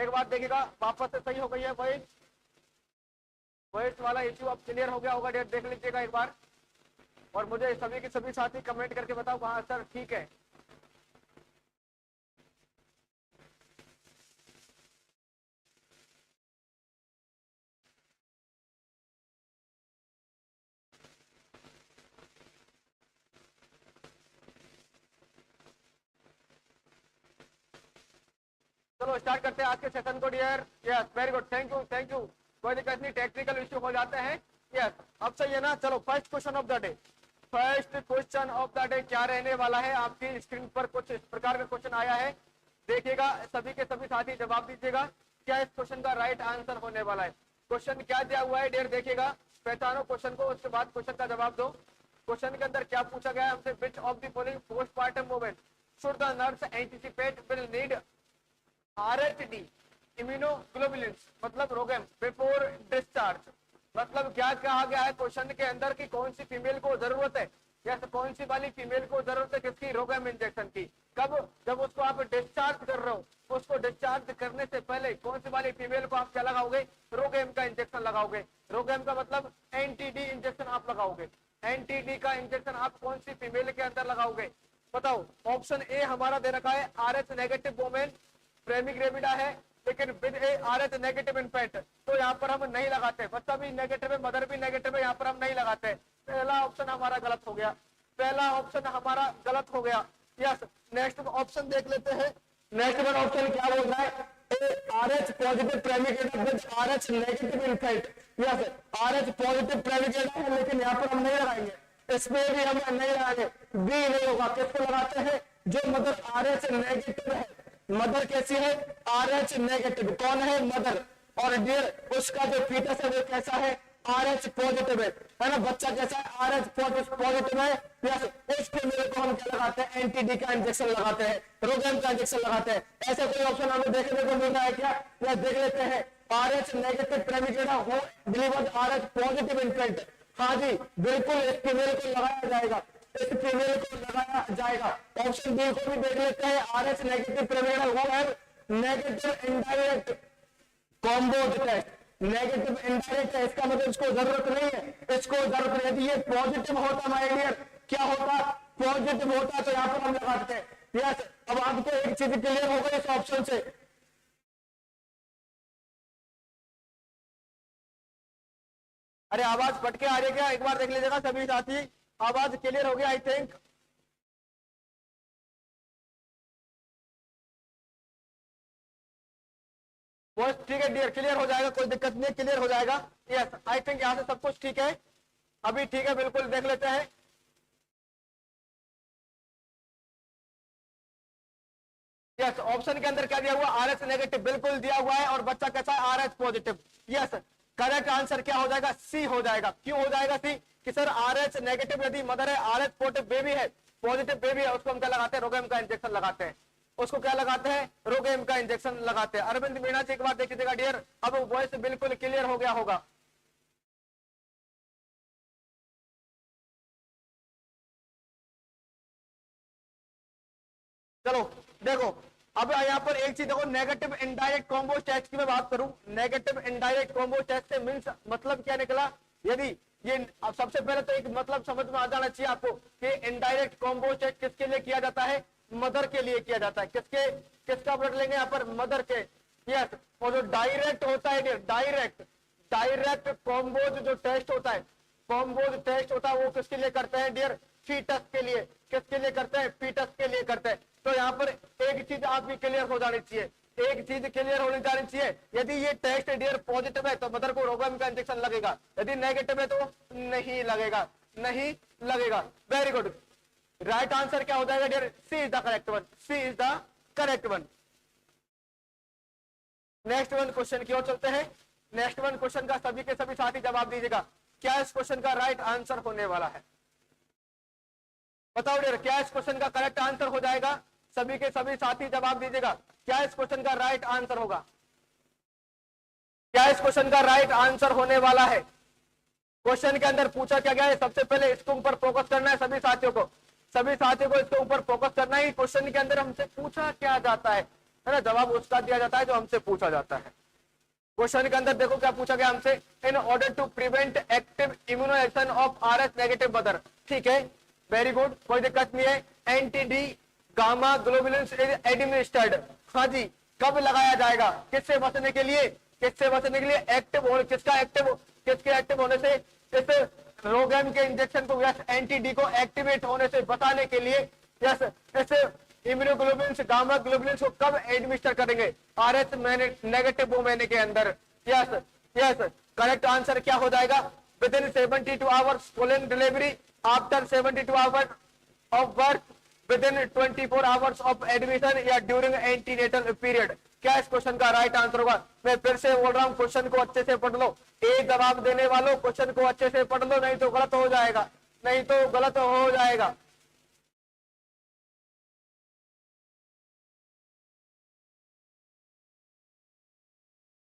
एक बात देखिएगा, वापस से सही हो गई है वॉइस, वॉइस वाला इश्यू अब क्लियर हो गया होगा, देख लीजिएगा एक बार, और मुझे सभी के सभी साथी कमेंट करके बताओ वहां सर ठीक है। चलो स्टार्ट करते हैं आज के सेशन को dear. Yes very good, thank you thank you. कोई दिक्कत नहीं, टेक्निकल इश्यू हो जाते हैं। यस अब सही है ना। चलो first question of the day, first question of the day क्या रहने वाला है। आपकी स्क्रीन पर कुछ इस प्रकार का क्वेश्चन आया है, देखिएगा सभी के सभी साथी जवाब दीजिएगा क्या इस क्वेश्चन का राइट आंसर होने वाला है। क्वेश्चन क्या दिया हुआ है डियर, देखिएगा, पहचानो क्वेश्चन को, उसके बाद क्वेश्चन का जवाब दो। क्वेश्चन के अंदर क्या पूछा गया है हमसे, विच of the following postmortem movement should the nurse anticipate will need RHD immunoglobulins मतलब रोगेम बिफोर डिस्चार्ज। मतलब क्या कहा गया है क्वेश्चन के अंदर कि कौन सी फीमेल को जरूरत है, या कौन सी वाली फीमेल को जरूरत है किसकी, रोगेम इंजेक्शन की। कब, जब उसको आप डिस्चार्ज कर रहे हो, उसको डिस्चार्ज करने से पहले कौन सी वाली फीमेल को आप क्या लगाओगे, रोगेम का इंजेक्शन लगाओगे। रोगेम का मतलब एंटी-डी इंजेक्शन आप लगाओगे। एंटी-डी का इंजेक्शन आप कौन सी फीमेल के अंदर लगाओगे, बताओ। ऑप्शन ए हमारा दे रखा है RH नेगेटिव वोमेन, प्रेमिग्रेविडा है, लेकिन with A RH negative infant, तो यहाँ पर हम नहीं लगाते। बच्चा भी नेगेटिव है, मदर भी नेगेटिव है, यहाँ पर हम नहीं लगाते। पहला ऑप्शन हमारा गलत हो गया, पहला ऑप्शन हमारा गलत हो गया। यस नेक्स्ट ऑप्शन देख लेते हैं। नेक्स्ट वन ऑप्शन क्या बोल रहा है, RH positive primigravida with RH negative infant. Yes RH positive primigravida है, लेकिन यहाँ पर हम नहीं लगाएंगे, इसमें भी हम नहीं लगाएंगे। बी नहीं होगा, किसको लगाते हैं, जो मदर RH नेगेटिव है। मदर कैसी है, RH नेगेटिव। कौन है, मदर। और डियर उसका जो फीटस है वो कैसा है, RH पॉजिटिव है ना। बच्चा कैसा है, RH पॉजिटिव है। यस उस फीमेल को हम क्या लगाते हैं, एंटी-डी का इंजेक्शन लगाते हैं, रोगेम का इंजेक्शन लगाते हैं। ऐसा कोई ऑप्शन हमें देखने को मिल रहा है क्या, या देख लेते हैं। RH नेगेटिव प्रेमिग्रेविडा हो डिलीवर्ड RH पॉजिटिव इन्फेंट। हाँ जी बिल्कुल इस फीमेल को लगाया जाएगा, इस फीमेल को लगाया जाएगा। ऑप्शन बी को भी देख लेते हैं। RH नेगेटिव प्रेमिग्रेविडा वो है negative indirect Coombs test. Negative indirect है, इसका मतलब इसको जरूरत नहीं है, इसको जरूरत नहीं। यदि ये पॉजिटिव होता माय डियर, क्या होता, पॉजिटिव होता तो यहाँ पर हम लगाते हैं। यस अब आपको एक चीज क्लियर हो गई इस ऑप्शन से। अरे आवाज फट के आ रही है क्या, एक बार देख लीजिएगा सभी साथी, आवाज क्लियर हो गया आई थिंक। ठीक है डियर, क्लियर हो जाएगा, कोई दिक्कत नहीं, क्लियर हो जाएगा। यस आई थिंक यहाँ से सब कुछ ठीक है, अभी ठीक है, बिल्कुल देख लेते हैं। यस ऑप्शन के अंदर क्या दिया हुआ, RH नेगेटिव बिल्कुल दिया हुआ है, और बच्चा कैसा है, RH positive. Yes correct answer क्या हो जाएगा, सी हो जाएगा। क्यों हो जाएगा सी, कि सर RH नेगेटिव यदि मदर है, RH पॉजिटिव बेबी है, पॉजिटिव बेबी है, उसको हम क्या लगाते हैं, रोगेम का इंजेक्शन लगाते हैं। उसको क्या लगाते हैं, रोगेम का इंजेक्शन लगाते हैं। अरविंद मीणा जी एक बार देख लीजिएगा डियर, अब वॉइस बिल्कुल क्लियर हो गया होगा। चलो देखो अब यहाँ पर एक चीज देखो, नेगेटिव इनडायरेक्ट कॉम्बो टेस्ट की मैं बात करूं, नेगेटिव इनडायरेक्ट कॉम्बो टेस्ट से मींस मतलब क्या निकला। यदि ये अब सबसे पहले तो एक मतलब समझ में आ जाना चाहिए आपको कि इनडायरेक्ट कॉम्बो टेस्ट किसके लिए किया जाता है, मदर के लिए किया जाता है। किसका ब्लड लेंगे यहाँ पर, मदर के। यस और जो डायरेक्ट होता है, डायरेक्ट कॉम्बोज जो टेस्ट होता है, कॉम्बोज टेस्ट होता है वो किसके लिए करते हैं डियर, फीटस के लिए। किसके लिए करते हैं, फीटस के लिए करते हैं। तो यहाँ पर एक चीज आपकी क्लियर हो जानी चाहिए, एक चीज क्लियर होनी जानी चाहिए। यदि ये टेस्ट डियर पॉजिटिव है तो मदर को रोगेम का इंजेक्शन लगेगा, यदि नेगेटिव है तो नहीं लगेगा, नहीं लगेगा। वेरी गुड, राइट आंसर क्या हो जाएगा dear, C is the correct one, C is the correct one. Next one question की ओर चलते हैं। नेक्स्ट वन क्वेश्चन का सभी के सभी साथी जवाब दीजिएगा, क्या इस क्वेश्चन का राइट आंसर होने वाला है, बताओ डियर, क्या इस क्वेश्चन का करेक्ट आंसर हो जाएगा। सभी के सभी साथी जवाब दीजिएगा, क्या इस क्वेश्चन का राइट आंसर होगा, क्या इस क्वेश्चन का राइट आंसर होने वाला है। क्वेश्चन के अंदर पूछा क्या गया है, सबसे पहले इसके ऊपर फोकस करना है सभी साथियों को, सभी साथियों को इसके ऊपर फोकस करना है। क्वेश्चन के अंदर हमसे पूछा क्या जाता है है ना, जवाब उसका दिया जाता है जो हमसे पूछा जाता है। क्वेश्चन के अंदर देखो क्या पूछा गया हमसे, in order to prevent active immunisation of RS negative mother. ठीक है, वेरी गुड, कोई दिक्कत नहीं है। Anti D gamma globulins is administered, हाँ जी, कब लगाया जाएगा, किससे बचने के लिए, किससे बचने के लिए, एक्टिव हो, किसके एक्टिव होने से, इस रोगन के इंजेक्शन को, यस, एंटी डी को एक्टिवेट होने से बचाने के लिए, यस, इस इम्यूनोग्लोबुलिन्स गामा ग्लोबुलिन्स को कब एडमिनिस्टर करेंगे, आरएच नेगेटिव महीने के अंदर। यस यस, करेक्ट आंसर क्या हो जाएगा, with in 72 hours following delivery, after 72 hours of birth, with in 24 hours of admission, या ड्यूरिंग एंटीनेटल पीरियड। क्या इस क्वेश्चन का राइट आंसर होगा? मैं फिर से बोल रहा हूं, क्वेश्चन को अच्छे से पढ़ लो, ए जवाब देने वालों क्वेश्चन को अच्छे से पढ़ लो, नहीं तो गलत हो जाएगा, नहीं तो गलत हो जाएगा।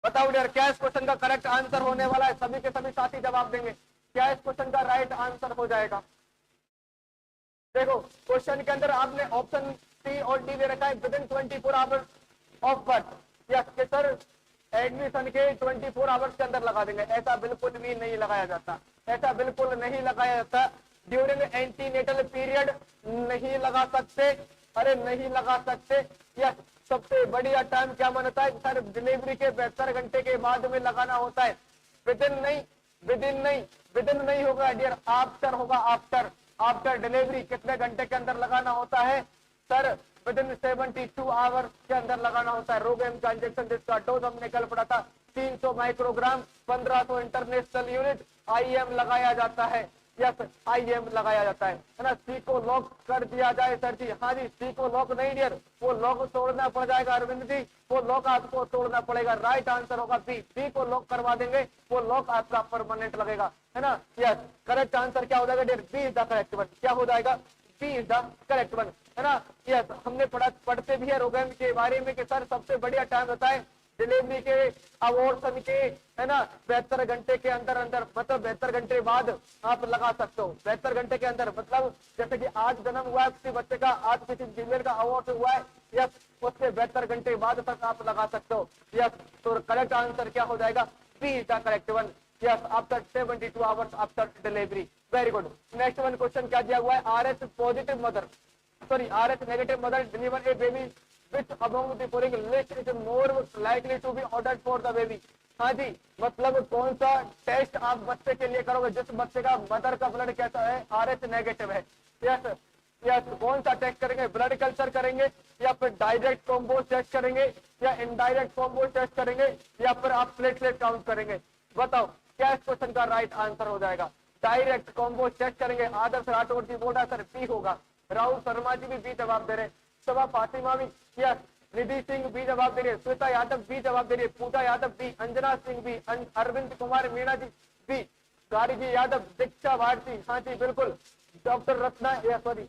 बताओ डियर, क्या इस क्वेश्चन का करेक्ट आंसर होने वाला है? सभी के सभी साथी जवाब देंगे, क्या इस क्वेश्चन का राइट आंसर हो जाएगा? देखो क्वेश्चन के अंदर आपने ऑप्शन सी और डी दे रखा है, with in 24 hours of birth, या सर एडमिशन के 24 आवर्स के अंदर लगा देंगे, ऐसा बिल्कुल भी नहीं लगाया जाता, ऐसा बिल्कुल नहीं लगाया जाता। ड्यूरिंग एंटीनेटल पीरियड नहीं लगा सकते, अरे नहीं लगा सकते। यस, सबसे बढ़िया टाइम क्या मानता है सर, डिलीवरी के 72 घंटे के बाद में लगाना होता है, विद इन नहीं, विद इन नहीं होगा डियर, आफ्टर होगा, आफ्टर डिलीवरी कितने घंटे के अंदर लगाना होता है सर, विद इन 72 आवर्स के अंदर लगाना होता है। रोगेम का इंजेक्शन जिसका डोज हमने कल पढ़ा था 300 माइक्रोग्राम 1500 इंटरनेशनल यूनिट आईएम लगाया जाता है, यस आईएम लगाया जाता है ना। सी को लॉक कर दिया जाए सर जी, हाँ जी, सी को लॉक नहीं डियर, वो लॉक तोड़ना पड़ जाएगा अरविंद जी, वो लॉक आपको तोड़ना पड़ेगा। राइट आंसर होगा बी, सी को लॉक करवा देंगे, वो लॉक आपका परमानेंट लगेगा, है ना। यस, करेक्ट आंसर क्या हो जाएगा dear, B is the correct one, क्या हो जाएगा, B is the correct one, है ना। यस, हमने पढ़ते भी है रोगन के बारे में कि सर सबसे बढ़िया टाइम होता है डिलीवरी के अबॉर्शन के, है ना, 72 घंटे के अंदर मतलब 72 घंटे बाद आप लगा सकते हो, 72 घंटे के अंदर, मतलब जैसे कि आज जन्म हुआ है किसी बच्चे का, आज किसी फीमेल का अबॉर्शन हुआ है, यस, उसके 72 घंटे बाद तक आप लगा सकते हो। यस, तो करेक्ट आंसर क्या हो जाएगा, B is the correct one, yes, after 72 hours after delivery. Very good. Next one question क्या दिया हुआ है, RH positive mother, sorry RH negative mother deliver a baby which among the following list is more likely to be ordered for the baby। हाँ जी, मतलब कौन सा test आप बच्चे के लिए करोगे जिस बच्चे का मदर का ब्लड कैसा है, आरएच नेगेटिव है। यस यस, कौन सा टेस्ट करेंगे, ब्लड कल्चर करेंगे, या फिर डायरेक्ट कॉम्बो टेस्ट करेंगे, या इनडायरेक्ट कॉम्बो टेस्ट करेंगे, या फिर आप प्लेटलेट काउंट करेंगे? बताओ क्या इस क्वेश्चन का राइट आंसर हो जाएगा? डायरेक्ट कॉम्बो टेस्ट करेंगे। आदर्श राठौर जी बोला सर बी होगा, राहुल शर्मा जी भी बी जवाब दे रहे, सभा फातिमा भी यस, निधि सिंह बी जवाब दे रही है, श्वेता यादव बी जवाब दे रही है, Pooja Yadav B, Anjana Singh B, Arvind Kumar Meena ji B, Gargi Yadav, Diksha Bharti, हाँ जी बिल्कुल, डॉक्टर रत्ना सॉरी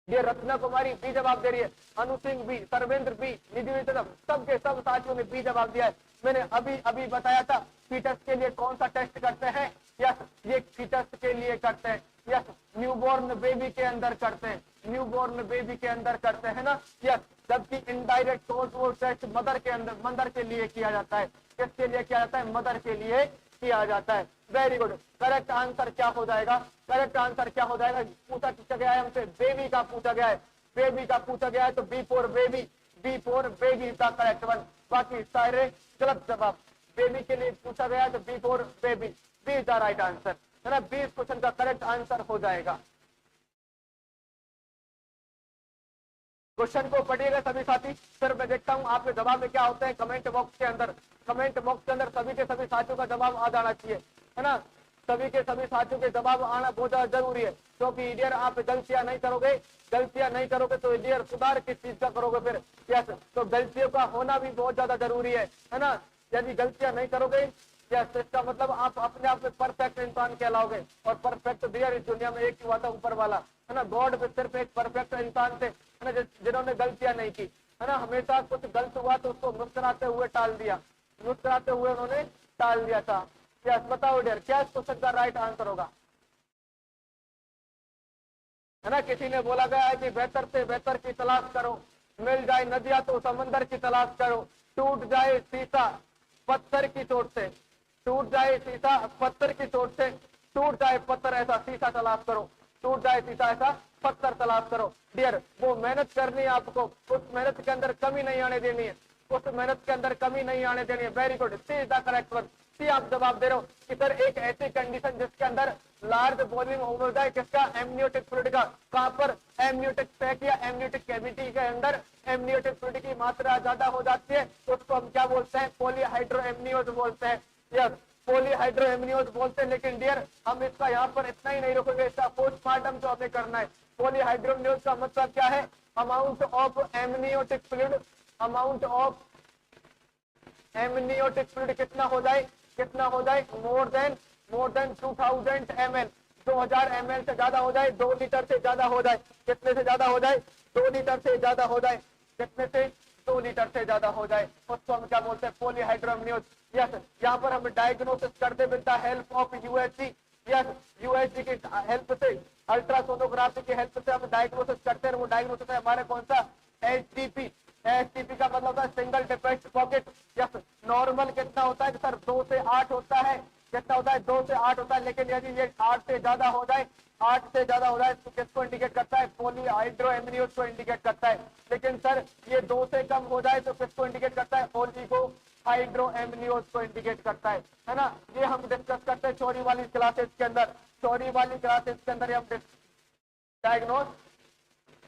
ये रत्ना कुमारी बी जवाब दे रही है, अनु सिंह बी, सर्वेंद्र बी, निधि सबके सब साथियों ने बी जवाब दिया है। मैंने अभी बताया था फीटस के लिए कौन सा टेस्ट करते हैं, यस ये फीटस के लिए करते हैं, यस न्यूबॉर्न बेबी के अंदर करते हैं, न्यूबॉर्न बेबी के अंदर करते हैं ना, यस। जबकि इनडायरेक्ट टेस्ट मदर के लिए किया जाता है, किसके लिए किया जाता है, मदर के लिए किया जाता है। Very good. करेक्ट आंसर क्या हो जाएगा, करेक्ट आंसर क्या हो जाएगा, पूछा गया है हमसे, बेबी का पूछा गया है, बेबी का पूछा गया है, तो B for baby, B for baby का करेक्ट वन, बाकी सारे गलत जवाब। बेबी के लिए पूछा गया है तो B for baby, B is the right answer, है ना, बी इस क्वेश्चन का करेक्ट आंसर हो जाएगा। क्वेश्चन को पढ़िएगा सभी साथी, फिर मैं देखता हूं आपके जवाब में क्या होते हैं कमेंट बॉक्स के अंदर। कमेंट बॉक्स के अंदर सभी के सभी साथियों का जवाब आ जाना चाहिए, है ना, सभी के सभी साथियों के जवाब आना बहुत ज्यादा जरूरी है, क्योंकि डियर आप गलतियां नहीं करोगे तो डियर सुधार किस चीज का करोगे फिर, यस, तो गलतियों का होना भी बहुत ज्यादा जरूरी है ना। यदि गलतियां नहीं करोगे यस, इसका मतलब आप अपने आप में परफेक्ट इंसान कहलाओगे, और परफेक्ट डियर इस दुनिया में एक ही हुआ था, ऊपर वाला, है ना, गॉड में सिर्फ एक परफेक्ट इंसान थे, है ना, जिन्होंने गलतियां नहीं की, है ना, हमेशा कुछ गलत हुआ तो उसको मुस्कुराते हुए टाल दिया, मुस्कुराते हुए उन्होंने टाल दिया था। यस, बताओ डियर क्या इस क्वेश्चन का राइट आंसर होगा, है ना। किसी ने बोला गया है कि बेहतर से बेहतर की तलाश करो, मिल जाए नदियां तो समंदर की तलाश करो, टूट जाए शीशा पत्थर की चोट से, टूट जाए शीशा पत्थर की चोट से, टूट जाए पत्थर ऐसा शीशा तलाश करो, टूट जाए शीशा ऐसा पत्थर तलाश करो। डियर, वो मेहनत करनी है आपको, उस मेहनत के अंदर कमी नहीं आने देनी है, उस मेहनत के अंदर कमी नहीं आने देनी है। Very good, C is the correct one. C आप जवाब दे रहे हो कि सर एक ऐसी कंडीशन जिसके अंदर लार्ज वॉल्यूम हो जाए किसका, एमनियोटिक फ्लूइड का। कहां पर, एमनियोटिक सैक या एमनियोटिक कैविटी के अंदर एमनियोटिक फ्लूइड की मात्रा ज्यादा हो जाती है, उसको हम क्या बोलते हैं, पॉलीहाइड्रोएमनियोज बोलते हैं। यस, पॉलीहाइड्रोएमनियोज बोलते हैं। लेकिन डियर हम इसका यहाँ पर इतना ही नहीं रोकेंगे, इसका पोस्टमार्टम जो हमें करना है। पॉलीहाइड्रोएमनियोज का मतलब क्या है, amount of amniotic fluid, amount of amniotic fluid कितना हो जाए, कितना हो जाए, मोर देन 2000 ml, 2000 ml से ज्यादा हो जाए, 2 लीटर से ज्यादा हो जाए। कितने से ज्यादा हो जाए, 2 लीटर से ज्यादा हो जाए। कितने से, 2 लीटर से ज्यादा हो जाए, उसको हम क्या बोलते हैं, पॉलीहाइड्रोएमनियोज। यस, यहाँ पर हम डायग्नोसिस करते with the help of USG. Yes, USG की हेल्प से, अल्ट्रासोनोग्राफी की हेल्प से हम डायग्नोसिस करते हैं। वो डायग्नोसिस है हमारे कौन सा, एचटीपी। एचटीपी का मतलब होता है single defect pocket. Yes, normal कितना होता है सर, 2 से 8 होता है। कितना होता है, 2 से 8 होता है। लेकिन यदि ये 8 से ज्यादा हो जाए, 8 से ज्यादा हो जाए तो किसको इंडिकेट करता है, पॉलीहाइड्रोएमनियोज को इंडिकेट करता है। लेकिन सर ये 2 से कम हो जाए तो किसको इंडिकेट करता है, ओलिगोहाइड्रोएमनियोज को इंडिकेट करता है ना। ये हम डिस्कस करते हैं थ्योरी वाली क्लासेस के अंदर, थ्योरी वाली क्लासेस के अंदर हम डायग्नोस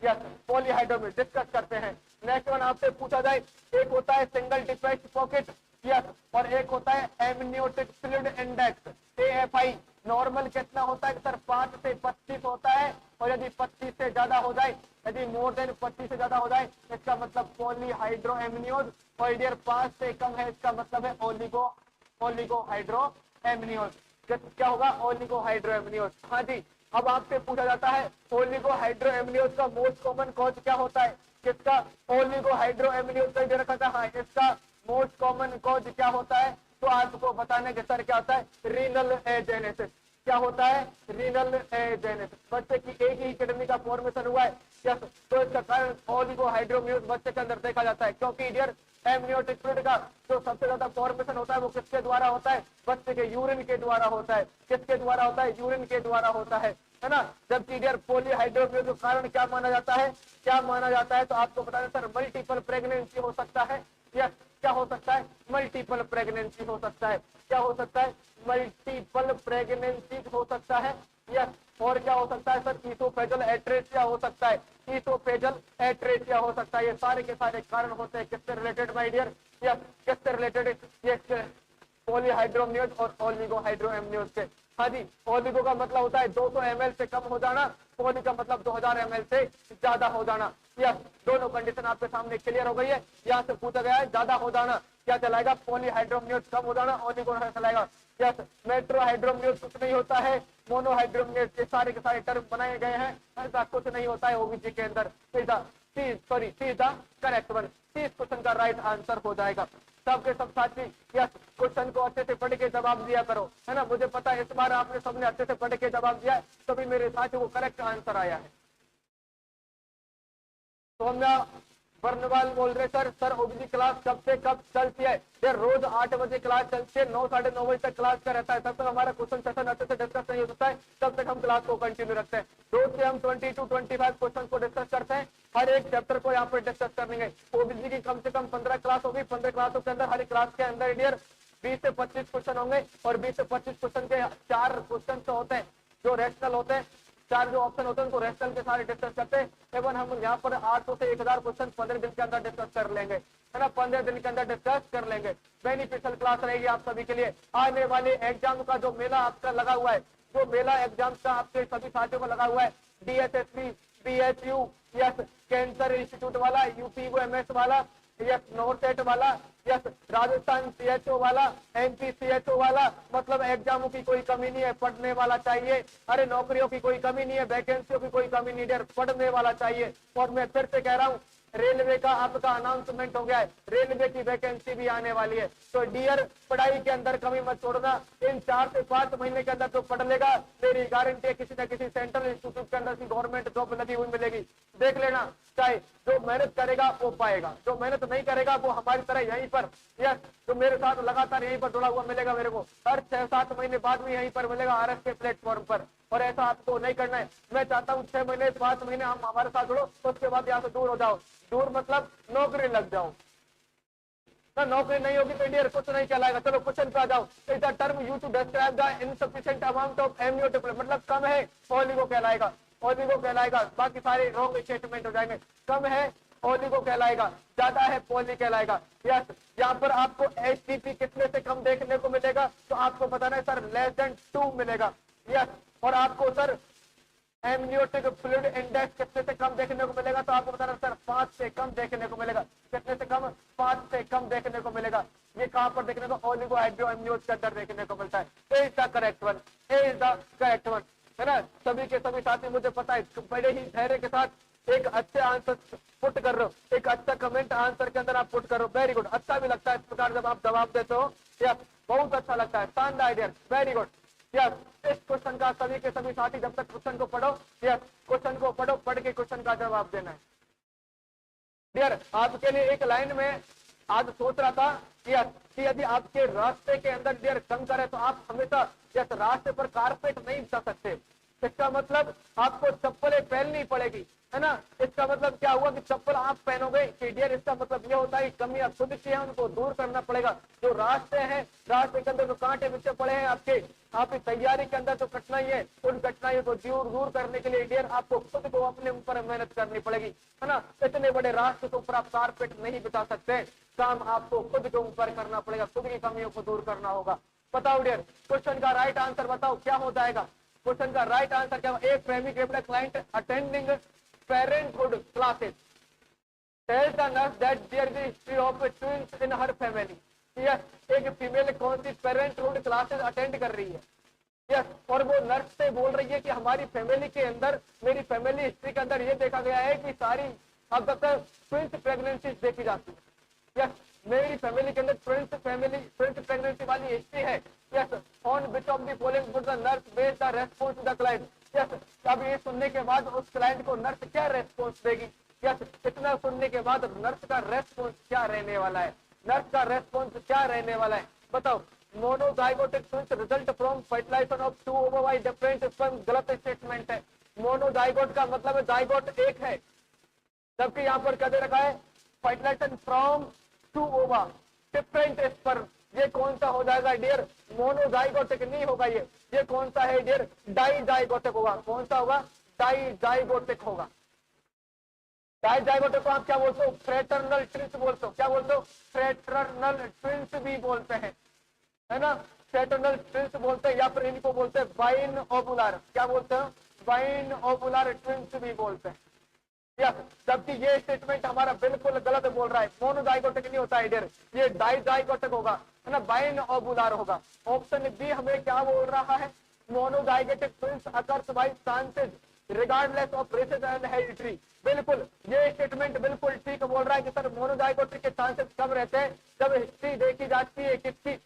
यस पॉलीहाइड्रोएमनियोज डिस्कस करते हैं। नेक्स्ट वन आपसे पूछा जाए, एक होता है सिंगल डिफेक्ट पॉकेट, यस, और एक होता है amniotic fluid index, AFI. Normal कितना होता है सर, 5 से 25 होता है, और यदि 25 से ज्यादा हो जाए, यदि मोर देन 25 से ज्यादा हो जाए इसका मतलब पॉलीहाइड्रोएमनियोज, और डियर 5 से कम है इसका मतलब है ओलिगोहाइड्रोएमनियोज। क्या होगा, ओलिगोहाइड्रोएमनियोज। हाँ जी, अब आपसे पूछा जाता है ओलिगोहाइड्रोएमनियोज का मोस्ट कॉमन कॉज क्या होता है, किसका, ओलिगोहाइड्रोएमनियोज का रखा था। हाँ, इसका मोस्ट कॉमन कॉज क्या होता है, तो आपको बताने के सर क्या होता है, रीनल एजेनेसिस। क्या होता है, रीनल एजेनेसिस। बच्चे की एक ही किडनी का फॉर्मेशन हुआ है, यस, तो इसका कारण ओलिगोहाइड्रोएमनियोज बच्चे के अंदर देखा जाता है। क्योंकि डियर एमनियोटिक फ्लूइड का जो सबसे ज्यादा फॉर्मेशन होता है वो किसके द्वारा होता है, बच्चे के यूरिन के द्वारा होता है। किसके द्वारा होता है, यूरिन के द्वारा होता है ना। जबकि डियर पॉलीहाइड्रोएमनियोज का कारण क्या माना जाता है, क्या माना जाता है, तो आपको बता दें सर मल्टीपल प्रेगनेंसी हो सकता है। यस, क्या हो सकता है, मल्टीपल प्रेगनेंसी हो सकता है। क्या हो सकता है, मल्टीपल प्रेगनेंसी हो सकता है। यस, और क्या हो सकता है सर, ईसोफेजल एट्रेसिया हो सकता है, ईसोफेजल एट्रेसिया हो सकता है। ये सारे के सारे कारण होते हैं किससे रिलेटेड माय डियर, यस, किससे रिलेटेड, ये पॉलीहाइड्रोएमनियोज और ओलिगोहाइड्रोएमनियोज से। हाँ जी, ओलिगो का मतलब होता है 200 ml से कम हो जाना, पॉली का मतलब 2000 ml से ज्यादा हो जाना। यस, दोनों कंडीशन आपके सामने क्लियर हो गई है। यहाँ से पूछा गया है ज्यादा हो जाना क्या चलाएगा, पॉलीहाइड्रोएमनियोज कम हो जाना, ओलिगो चलाएगा। यस, मेट्रोहाइड्रोएमनियोज कुछ नहीं होता है, मोनोहाइड्रोएमनियोज के सारे टर्म बनाए गए हैं, ऐसा कुछ नहीं होता है ओबीसी के अंदर। सीधा करेक्ट वन, 30 क्वेश्चन का राइट आंसर हो जाएगा। सबके सब साथी यस क्वेश्चन को अच्छे से पढ़ के जवाब दिया करो, है ना। मुझे पता है इस बार आपने सबने अच्छे से पढ़ के जवाब दिया है, तभी मेरे साथियों को करेक्ट आंसर आया है। तो हम बर्नवाल बोल रहे सर ओबीसी क्लास कब से कब चलती है, ये रोज 8 बजे क्लास चलती है, 9 साढ़े 9 बजे तक क्लास का रहता है। तब तक हमारा क्वेश्चन सेशन अच्छे से डिस्कस नहीं हो सकता है, तब तक हम क्लास को कंटिन्यू रखते हैं। रोज से हम 20 to 25 क्वेश्चन को डिस्कस करते हैं, हर एक चैप्टर को यहाँ पर डिस्कस करेंगे। ओबीसी की कम से कम 15 क्लास होगी, 15 क्लासों के अंदर हर क्लास के अंदर डियर 20 से 25 क्वेश्चन होंगे, और 20 से 25 क्वेश्चन के 4 क्वेश्चन तो होते हैं जो रैशनल होते हैं, 4 जो ऑप्शन होते हैं उनको रेशनल के सारे डिस्कस करते हैं। एवं हम यहाँ पर 800 से 1000 क्वेश्चन 15 दिन के अंदर डिस्कस कर लेंगे, है ना, 15 दिन के अंदर डिस्कस कर लेंगे। बेनिफिशियल क्लास रहेगी आप सभी के लिए। आने वाले एग्जाम का जो मेला आपका लगा हुआ है, जो मेला एग्जाम का आपके सभी साथियों को लगा हुआ है, DSSB, BHU, yes cancer institute वाला, UPUMS वाला, यस नोरसेट वाला, यस राजस्थान CHO वाला, MP CHO वाला, मतलब एग्जामों की कोई कमी नहीं है, पढ़ने वाला चाहिए। अरे नौकरियों की कोई कमी नहीं है, वैकेंसियों की कोई कमी नहीं है, पढ़ने वाला चाहिए। और मैं फिर से कह रहा हूँ रेलवे का आपका अनाउंसमेंट हो गया है, रेलवे की वैकेंसी भी आने वाली है। तो डियर, पढ़ाई के अंदर कमी मत छोड़ना। इन 4 से 5 महीने के अंदर तो पढ़ लेगा, मेरी गारंटी है किसी न किसी सेंट्रल इंस्टीट्यूट के अंदर की गवर्नमेंट जॉब लगी हुई मिलेगी। देख लेना, चाहे जो मेहनत करेगा वो पाएगा, जो मेहनत नहीं करेगा वो हमारी तरह यहीं पर, यस, तो मेरे साथ लगातार यहीं पर जुड़ा हुआ मिलेगा मेरे को, हर 6-7 महीने बाद भी यहीं पर मिलेगा आरएस के प्लेटफॉर्म पर। और ऐसा आपको नहीं करना है। मैं चाहता हूँ 6 महीने 5 महीने हम हमारे साथ जुड़ो, तो उसके बाद यहाँ से दूर हो जाओ। दूर मतलब नौकरी लग जाओ ना, नौकरी नहीं होगी तो डियर कुछ नहीं कहलाएगा। चलो क्वेश्चन पे आ जाओ। Is the term used to describe the insufficient amount of amniotic, मतलब कम है, ओलिगो कहलाएगा, ओलिगो कहलाएगा। बाकी सारे रॉन्ग स्टेटमेंट हो जाएंगे। कम है ओलिगो कहलाएगा, ज्यादा है पॉली कहलाएगा। यस, यहाँ पर आपको एचटीपी कितने से कम देखने को मिलेगा, तो आपको बताना है सर लेस देन 2 मिलेगा। यस, और आपको सर एमनियोटिक फ्लूइड इंडेक्स कितने से कम देखने को मिलेगा, तो आपको बताना सर 5 से कम देखने को मिलेगा। कितने से कम? 5 से कम देखने को मिलेगा। ये कहां पर देखने को? ओलिगो हाइड्रो एमनियोज के अंदर देखने को मिलता है। A is the correct one, A is the correct one, है ना। सभी के सभी साथी मुझे पता है बड़े ही धैर्य के साथ एक अच्छे आंसर पुट कर रहे हो, एक अच्छा कमेंट आंसर के अंदर आप पुट कर रहे हो। वेरी गुड, अच्छा भी लगता है इस प्रकार जब आप जवाब देते हो। यस, बहुत अच्छा लगता है, शानदार डियर, वेरी गुड। यस, इस क्वेश्चन का सभी के सभी साथी जब तक क्वेश्चन को पढ़ो, यस, क्वेश्चन को पढ़ो, पढ़ के क्वेश्चन का जवाब देना है। डियर, आपके लिए एक लाइन में आज सोच रहा था यस कि यदि आपके रास्ते के अंदर डियर कंकर है तो आप हमेशा यस रास्ते पर कारपेट नहीं बिछा सकते। इसका मतलब आपको चप्पलें पहननी पड़ेगी, है ना। इसका मतलब क्या हुआ कि चप्पल आप पहनोगे कि डियर, इसका मतलब ये होता है कमियां खुद की है, उनको दूर करना पड़ेगा। जो रास्ते हैं, रास्ते के अंदर जो कांटे बिछे पड़े हैं आपके, आपकी तैयारी के अंदर जो कठिनाई है, उन कठिनाइयों को दूर करने के लिए डियर आपको खुद को अपने ऊपर मेहनत करनी पड़ेगी, है ना। इतने बड़े रास्ते के ऊपर आप कारपेट नहीं बिछा सकते, काम आपको खुद के ऊपर करना पड़ेगा, खुद की कमियों को दूर करना होगा। बताओ डियर, क्वेश्चन का राइट आंसर बताओ क्या हो जाएगा। क्वेश्चन का राइट आंसर क्या? एक प्रेमी client attending parenthood classes tells the nurse that there is a history of twins in her family. Yes, एक फीमेल कौन सी पेरेंटहुड क्लासेस अटेंड कर रही है, यस, और वो नर्स से बोल रही है कि हमारी फैमिली के अंदर, मेरी फैमिली हिस्ट्री के अंदर ये देखा गया है कि सारी अब तक ट्विंस प्रेगनेंसी देखी जाती है। यस, मेरी फैमिली के अंदर ट्विंस प्रेगनेंसी वाली हिस्ट्री है। Yes, on which of the following would the nurse base the response to the client. Yes, अब ये सुनने के बाद उस क्लाइंट को नर्स क्या रेस्पॉन्स देगी। यस, इतना सुनने के बाद नर्स का रेस्पॉन्स क्या रहने वाला है, नर्स का रेस्पॉन्स क्या रहने वाला है, बताओ। Monozygotic twins result from fertilisation of 2 ova by different sperm, गलत स्टेटमेंट है। मोनोजाइगोट का मतलब है जाइगोट एक है, जबकि यहाँ पर क्या दे रखा है? फर्टिलाइजेशन फ्रॉम 2 ओवा डिफरेंट स्पर्म। ये कौन सा हो जाएगा डियर? मोनोजाइगोटिक नहीं होगा ये कौन सा है डियर? डाइजाइगोटिक होगा। कौन सा होगा? डाइजाइगोटिक होगा। डाइजाइगोटिक को आप क्या बोलते हो? फ्रेटर्नल ट्विंस बोलते हो। क्या बोलते हो? फ्रेटर्नल ट्विंस भी बोलते हैं, है ना। फ्रेटर्नल ट्विंस बोलते हैं, या फिर इनको बोलते हैं बाइन ओवुलर। क्या बोलते हैं? बाइन ओवुलर ट्विंस भी बोलते हैं। जबकि ये स्टेटमेंट हमारा बिल्कुल गलत बोल रहा है। मोनोजाइगोटिक नहीं होता है डियर, ये डाइजाइगोटिक होगा, है ना, बाइन ओवुलर होगा। ऑप्शन बी हमें क्या बोल रहा है? Monozygotic twins occurs by chances regardless of races and heredity. बिल्कुल ये स्टेटमेंट बिल्कुल ठीक बोल रहा है कि सर मोनोजाइगोटिक के चांसेस कम रहते हैं जब हिस्ट्री देखी जाती है किसकी?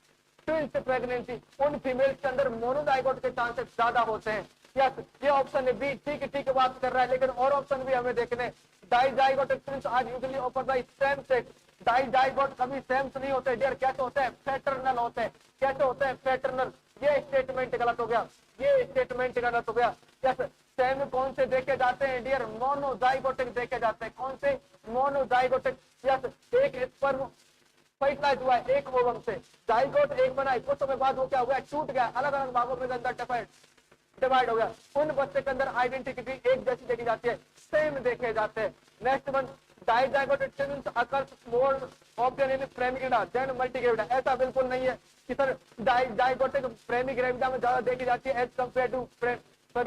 Twins pregnancy. उन फीमेल्स के अंदर मोनोजाइगोट के चांसेस ज्यादा होते हैं। यस, ये ऑप्शन बी ठीक बात कर रहा है, लेकिन और ऑप्शन भी हमें देखने। Dizygotic twins are usually offered by same sex. Dizygote कभी सेम नहीं होते डियर, कैसे होते हैं? पैटर्नल होते हैं। कैसे होते हैं? पैटर्नल। ये स्टेटमेंट गलत हो गया, ये स्टेटमेंट गलत हो गया। यस, सेम कौन से देखे जाते हैं डियर? मोनोजाइगोटिक देखे जाते हैं। कौन से? मोनोजाइगोटिक। यस, एक स्पर्म फर्टिलाइज हुआ है एक ओवम से, जाइगोट एक बना है, कुछ समय बाद वो क्या हुआ? टूट गया, अलग अलग भागों में अंदर डिवाइड हो गया। उन बच्चे के अंदर आइडेंटिटी एक जैसी देखी जाती है, सेम देखे जाते हैं। Next one, dizygotic twins occurs more often in primigravida than multigravida. ऐसा बिल्कुल नहीं है कि सर डाइजाइगोटिक प्रेमिग्रेविडा में ज्यादा देखी जाती है एज कंपेयर टू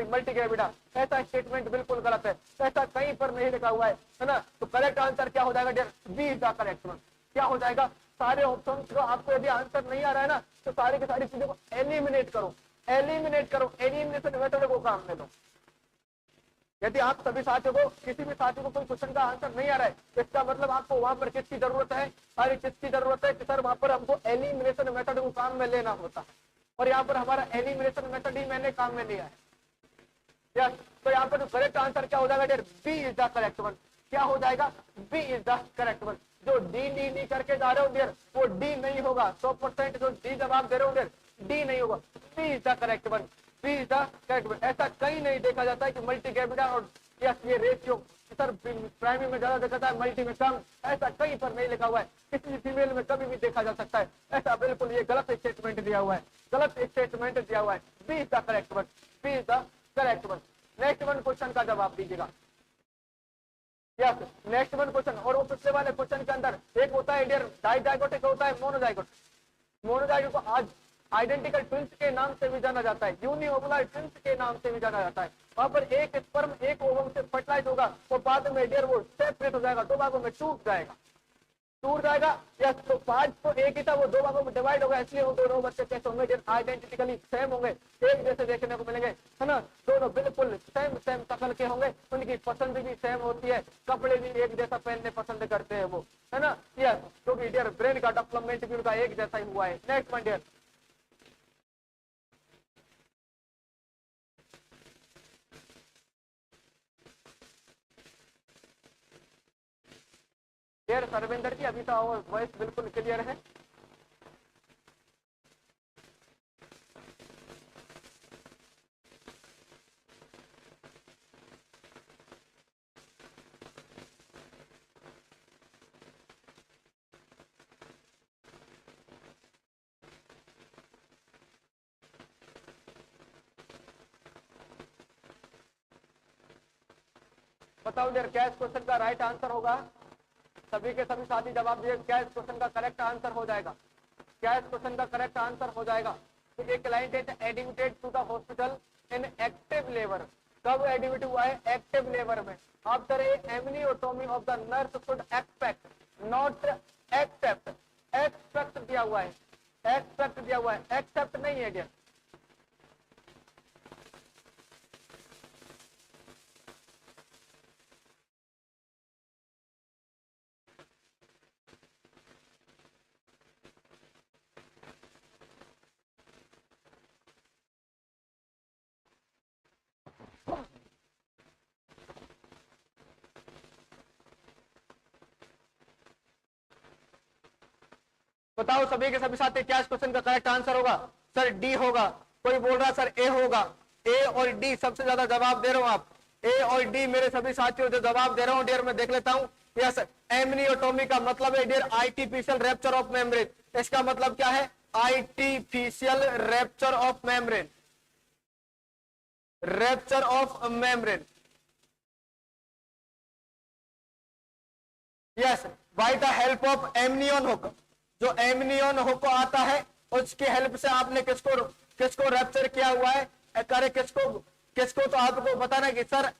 मल्टीग्रेविडा। ऐसा स्टेटमेंट बिल्कुल गलत है, ऐसा कहीं पर नहीं लिखा हुआ है ना। तो करेक्ट आंसर क्या हो जाएगा dear? B is the correct one. क्या हो जाएगा? सारे ऑप्शन को आपको यदि आंसर नहीं आ रहा है ना, तो सारी की सारी चीजों को एलिमिनेट करो, एलिमिनेट करो, एलिमिनेशन मेथड को काम में लो। यदि आप सभी साथियों को, किसी भी साथी को कोई क्वेश्चन का आंसर नहीं आ रहा है, तो इसका मतलब आपको वहां पर किसकी जरूरत है? अरे किसकी जरूरत है कि सर वहां पर हमको एलिमिनेशन मेथड को काम में लेना होता है, और यहाँ पर हमारा एलिमिनेशन मेथड ही मैंने काम में लिया है। यस, तो यहाँ पर करेक्ट आंसर क्या हो जाएगा dear? B is the correct one. क्या हो जाएगा? B is the correct one. जो डी डी डी करके जा रहे हो डियर, वो डी नहीं होगा। 100% जो डी जवाब दे रहे हो डियर, डी नहीं होगा। B is the correct one, B is the correct one. ऐसा कहीं नहीं देखा जाता है कि मल्टी कैपिटल और यस ये रेशियो सर प्राइमरी में ज्यादा देखा जाता है, मल्टी में कम, ऐसा कहीं पर नहीं लिखा हुआ है। किसी फीमेल में कभी भी देखा जा सकता है, ऐसा बिल्कुल ये गलत स्टेटमेंट दिया हुआ है, गलत स्टेटमेंट दिया हुआ है। B is the correct one, B is the correct one. Next one question का जवाब दीजिएगा। यस, नेक्स्ट वन क्वेश्चन, और वो पिछले वाले क्वेश्चन के अंदर एक होता है डियर डाइजाइगोट, एक होता है मोनोजाइगोट। मोनोजाइगोट को आज आइडेंटिकल ट्विंस के नाम से भी जाना जाता है, यूनिओवुलर ट्विंस के नाम से भी जाना जाता है। वहां पर एक स्पर्म एक ओवम से फर्टिलाइज होगा, तो बाद में डियर वो सेपरेट हो जाएगा, दो भागों में टूट जाएगा। यस, तो 5 तो एक ही था, वो दो भागों में डिवाइड होगा, इसलिए वो दोनों बच्चे कैसे होंगे? आइडेंटिकली सेम होंगे, एक जैसे देखने को मिलेंगे, है ना। दोनों बिल्कुल सेम सेम शक्ल के होंगे, उनकी पसंद भी सेम होती है, कपड़े भी एक जैसा पहनने पसंद करते हैं वो, है ना। यस, क्योंकि डियर ब्रेन का डेवलपमेंट भी उनका एक जैसा ही हुआ है। Next one dear, dear Sarvendra ji, अभी तो वॉइस बिल्कुल क्लियर है। बताओ डियर क्या इस क्वेश्चन का राइट आंसर होगा? सभी के सभी साथी जवाब दिए, क्या इस क्वेश्चन का करेक्ट आंसर हो जाएगा? क्या इस क्वेश्चन का करेक्ट आंसर हो जाएगा? तो एक client is admitted to the hospital in active labour. कब एडमिट हुआ है? एक्टिव लेबर में। After a amniotomy of the nurse should expect, not accept. Expect दिया हुआ है, एक्सपेक्ट दिया हुआ है, एक्सेप्ट नहीं है क्या? बताओ सभी के सभी साथी क्या इस क्वेश्चन का करेक्ट आंसर होगा? सर डी होगा। कोई बोल रहा सर ए होगा। ए और डी सबसे ज्यादा जवाब दे रहे हो आप। ए और डी मेरे सभी साथियों जो जवाब दे रहा हूं डियर, मैं देख लेता हूं। यस, एमनियोटोमी का मतलब है dear artificial rupture of membrane. इसका मतलब क्या है? Artificial rupture of membrane, rupture of membrane. Yes, by the help of amnion hook. जो एमनियन हुक आता है उसकी हेल्प से आपने किसको किसको रैप्चर किया हुआ है? करे किसको किसको? तो आपको बताना कि सर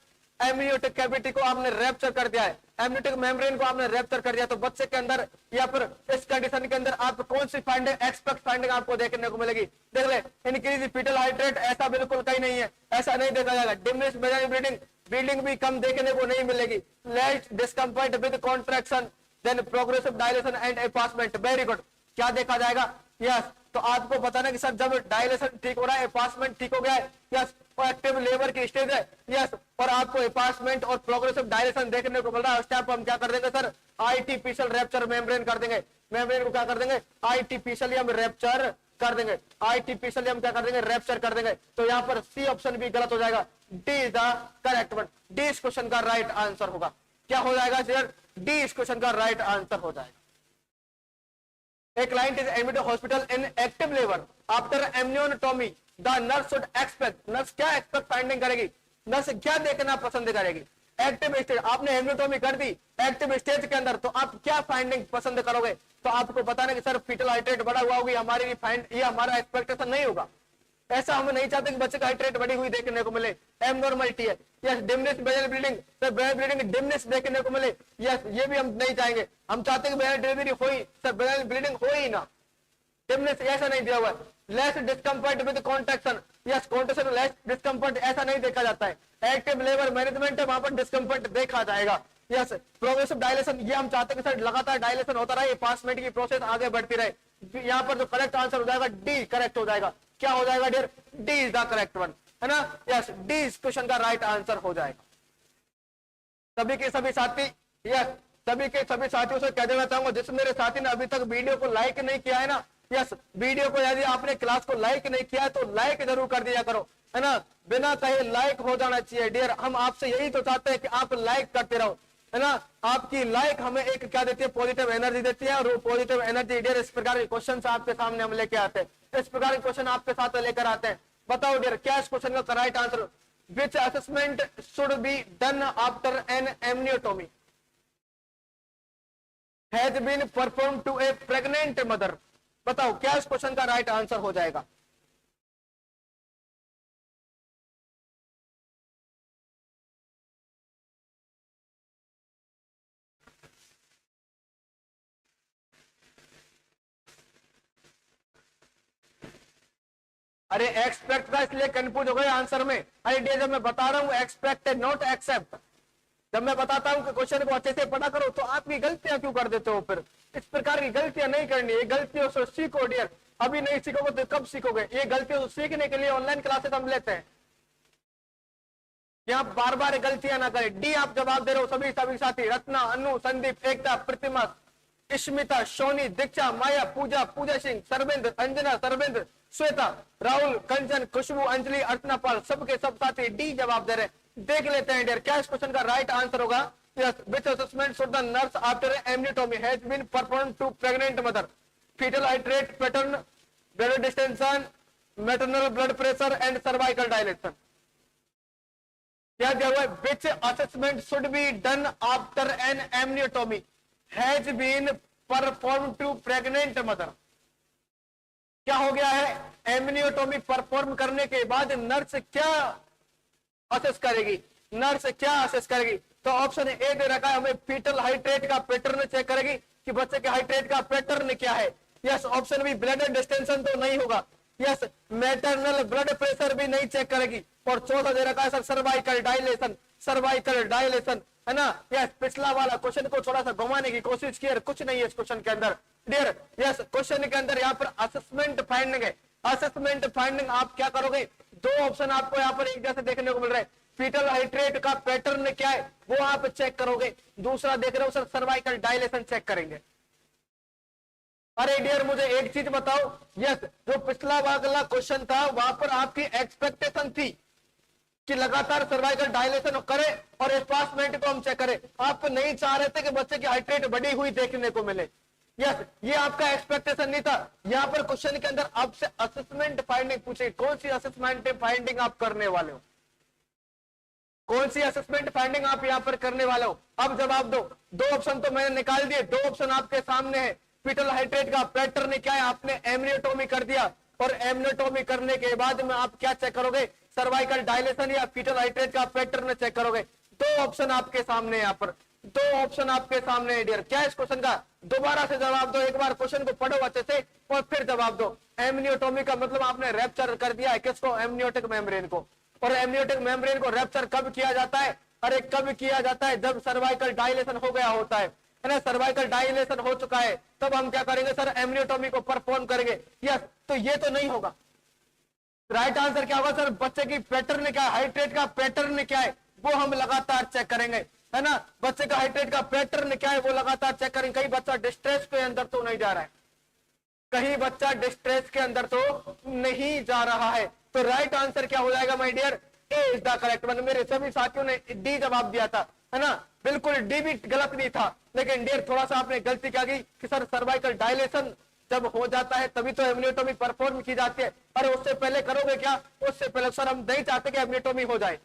एमनियोटिक कैविटी को आपने रैप्चर कर दिया है, एमनियोटिक मेम्ब्रेन को आपने रैप्चर कर दिया। तो बच्चे के अंदर या फिर इस कंडीशन के अंदर आप कौन सी फाइंडिंग, एक्सपेक्ट फाइंडिंग आपको देखने को मिलेगी? देख ले, इंक्रीज फीटल हार्ट रेट, ऐसा बिल्कुल कहीं नहीं है, ऐसा नहीं देखा जाएगा। डिमिनिश वेजाइनल ब्लीडिंग, ब्लीडिंग भी कम देखने को नहीं मिलेगी। Late discomfort with contraction, then progressive dilation and effacement. Very good. क्या देखा जाएगा? यस, तो आपको बताना कि सर जब डायलेशन ठीक हो रहा है, एपासमेंट ठीक हो गया है, यस, और एक्टिव लेबर की स्टेज है, यस, और आपको एपासमेंट और प्रोग्रेसिव डायलेशन देखने को मिल रहा है, उस टाइम पर हम क्या कर देंगे सर? आर्टिफिशियल रैप्चर मेम्ब्रेन कर देंगे। मेम्ब्रेन को क्या कर देंगे? आर्टिफिशियली हम रैप्चर कर देंगे, आर्टिफिशियली हम क्या कर देंगे? रैप्चर कर देंगे। तो यहाँ पर सी ऑप्शन भी गलत हो जाएगा, D is the correct one. D इस क्वेश्चन का राइट आंसर होगा। क्या हो जाएगा सर? डी इस क्वेश्चन का राइट आंसर हो जाएगा। A client is admitted to hospital in active labor after amniotomy. The nurse should expect. nurse क्या expect finding करेगी? nurse क्या देखना पसंद करेगी? एक्टिव स्टेज, आपने एमनियोटोमी कर दी एक्टिव स्टेज के अंदर, तो आप क्या फाइंडिंग पसंद करोगे? तो आपको बताना कि सर फीटल हार्ट रेट बढ़ा हुआ होगी, हमारी भी फाइंड, ये हमारा एक्सपेक्टेशन नहीं होगा। ऐसा हम नहीं चाहते कि बच्चे का हार्ट रेट बढ़ी हुई देखने को मिले, एबनॉर्मलिटी है। Yes, diminish vaginal bleeding, sir vaginal bleeding diminish देखने को मिले, यस, ये भी हम नहीं चाहेंगे। हम चाहते हैं कि वेजाइनल डिलीवरी हो ही, सर वेजाइनल ब्लीडिंग हो ही ना। डिमनेस ऐसा नहीं दिया हुआ है। Less discomfort with contraction, yes contraction less discomfort ऐसा नहीं देखा जाता है। एक्टिव लेबर मैनेजमेंट है, वहां पर डिस्कम्फर्ट देखा जाएगा। यस प्रोग्रेसिव डायलेशन, ये हम चाहते हैं कि सर लगातार डायलेशन होता रहे, पास मिनट की प्रोसेस आगे बढ़ती रहे। यहाँ पर जो करेक्ट आंसर हो जाएगा डी करेक्ट हो जाएगा। क्या हो जाएगा dear? D is the correct one, है ना। यस डी इस क्वेश्चन का राइट आंसर हो जाएगा। सभी के सभी साथी, यस सभी के सभी साथियों से कह देना चाहूंगा, जिस मेरे साथी ने अभी तक वीडियो को लाइक नहीं किया है ना, यस वीडियो को यदि आपने क्लास को लाइक नहीं किया है तो लाइक जरूर कर दिया करो, है ना। बिना कहे लाइक हो जाना चाहिए डियर। हम आपसे यही तो चाहते हैं कि आप लाइक करते रहो, है ना। आपकी लाइक हमें एक क्या देती है? पॉजिटिव एनर्जी देती है। और वो पॉजिटिव एनर्जी डियर इस प्रकार के क्वेश्चन आपके सामने हम लेके आते हैं, इस प्रकार के क्वेश्चन आपके साथ लेकर आते हैं। बताओ डियर क्या इस क्वेश्चन का right answer? Which assessment should be done after an amniotomy has been perform to a pregnant mother? बताओ क्या इस क्वेश्चन का राइट आंसर हो जाएगा? अरे एक्सपेक्ट का इसलिए कंफ्यूज हो गए आंसर में। अरे डियर जब मैं बता रहा हूं एक्सपेक्ट नॉट एक्सेप्ट, जब मैं बताता हूं कि क्वेश्चन को अच्छे से पढ़ा करो तो आपकी गलतियां क्यों कर देते हो? फिर इस प्रकार की गलतियां नहीं करनी है। गलतियों से सीखो डियर। अभी नहीं सीखोगे तो कब सीखोगे? ये गलतियों से सीखने के लिए ऑनलाइन क्लासेस हम लेते हैं। यहाँ बार बार गलतियां ना करें। डी आप जवाब दे रहे हो सभी सभी साथी। रत्ना, अनु, संदीप, एकता, प्रतिमा, स्मिता, सोनी, दीक्षा, माया, पूजा, पूजा सिंह, सरविंद, अंजना, सरविंद, श्वेता, राहुल, कंचन, खुशबू, अंजलि, अर्चना पाल, सबके सब साथी डी जवाब दे रहे। देख लेते हैं डियर क्या इस क्वेश्चन का राइट आंसर होगा। Yes which assessment should the nurse after amniotomy has been perform to pregnant mother? Fetal height rate pattern, blood distension, maternal blood pressure and cervical dilation. क्या दिया हुआ है? Which assessment should be done after an amniotomy has been perform to pregnant mother? क्या हो गया है? एमनियोटोमी perform करने के बाद नर्स क्या असेस करेगी? नर्स क्या असेस करेगी? तो ऑप्शन ए दे रखा है हमें, फीटल हाइट का पैटर्न चेक करेगी कि बच्चे के हाइट का पैटर्न क्या है। Yes option B blood distension तो नहीं होगा। यस मैटरनल ब्लड प्रेशर भी नहीं चेक करेगी। और चौथा दे रखा है sir cervical dilation, cervical dilation, है ना। यस पिछला वाला क्वेश्चन को थोड़ा सा घुमाने की कोशिश की, कुछ नहीं है इस क्वेश्चन के अंदर डियर। यस क्वेश्चन के अंदर यहाँ पर असेसमेंट फाइंडिंग है। असेसमेंट फाइंडिंग आप क्या करोगे? दो ऑप्शन आपको यहाँ पर एक जैसे देखने को मिल रहा है। फीटल हाइट का पैटर्न क्या है वो आप चेक करोगे। दूसरा देख रहे हो सर सर्वाइकल डायलेशन चेक करेंगे। अरे डियर मुझे एक चीज बताओ, यस जो पिछला वाला क्वेश्चन था वहां पर आपकी एक्सपेक्टेशन थी कि लगातार सर्वाइकल डायलेशन करे और एस्पासमेंट को हम चेक करें। आप नहीं चाह रहे थे कि बच्चे की हाइट रेट बढ़ी हुई देखने को मिले। यस ये आपका एक्सपेक्टेशन नहीं था। यहाँ पर क्वेश्चन के अंदर आपसे असेसमेंट फाइंडिंग पूछे, कौन सी असेसमेंट फाइंडिंग आप करने वाले हो? कौन सी असेसमेंट फाइंडिंग आप यहाँ पर करने वाले हो? अब जवाब दो। दो ऑप्शन तो मैंने निकाल दिए, दो ऑप्शन आपके सामने है। फीटल हाइट का पैटर्न क्या है? आपने एमनियोटोमी कर दिया और एमनियोटोमी करने के बाद में आप क्या चेक करोगे? सर्वाइकल डायलेशन या फीटल हाइट का पैटर्न चेक करोगे। दो ऑप्शन आपके सामने, यहाँ पर दो ऑप्शन आपके सामने है डियर। क्या इस क्वेश्चन का? दोबारा से जवाब दो, एक बार क्वेश्चन को पढ़ो अच्छे से और फिर जवाब दो। एमनियोटोमी का मतलब आपने रैप्चर कर दिया है किसको? एमनियोटिक मेम्ब्रेन को। और एमनियोटिक मेम्ब्रेन को रैप्चर कब किया जाता है? अरे कब किया जाता है? जब सर्वाइकल डायलेशन हो गया होता है ना। सर्वाइकल डायलेशन हो चुका है तब हम क्या करेंगे सर? एमनियोटोमी को परफॉर्म करेंगे। यस तो ये तो नहीं होगा। राइट आंसर क्या होगा सर? बच्चे की पैटर्न क्या है, हाइट रेट का पैटर्न क्या है वो हम लगातार चेक करेंगे, है ना। बच्चे का हाइट रेट का पैटर्न क्या है वो लगातार चेक करेंगे। कहीं बच्चा डिस्ट्रेस के अंदर तो नहीं जा रहा है, कहीं बच्चा डिस्ट्रेस के अंदर तो नहीं जा रहा है। तो राइट आंसर क्या हो जाएगा my dear? A is the correct one. मेरे सभी साथियों ने डी जवाब दिया था, है ना। बिल्कुल डी भी गलत नहीं था, लेकिन डियर थोड़ा सा आपने गलती क्या की कि सर सर्वाइकल डायलेशन जब हो जाता है तभी तो एमनियोटोमी परफॉर्म की जाती है। अरे उससे पहले करोगे क्या? उससे पहले सर हम नहीं चाहते कि एमनियोटोमी हो जाए,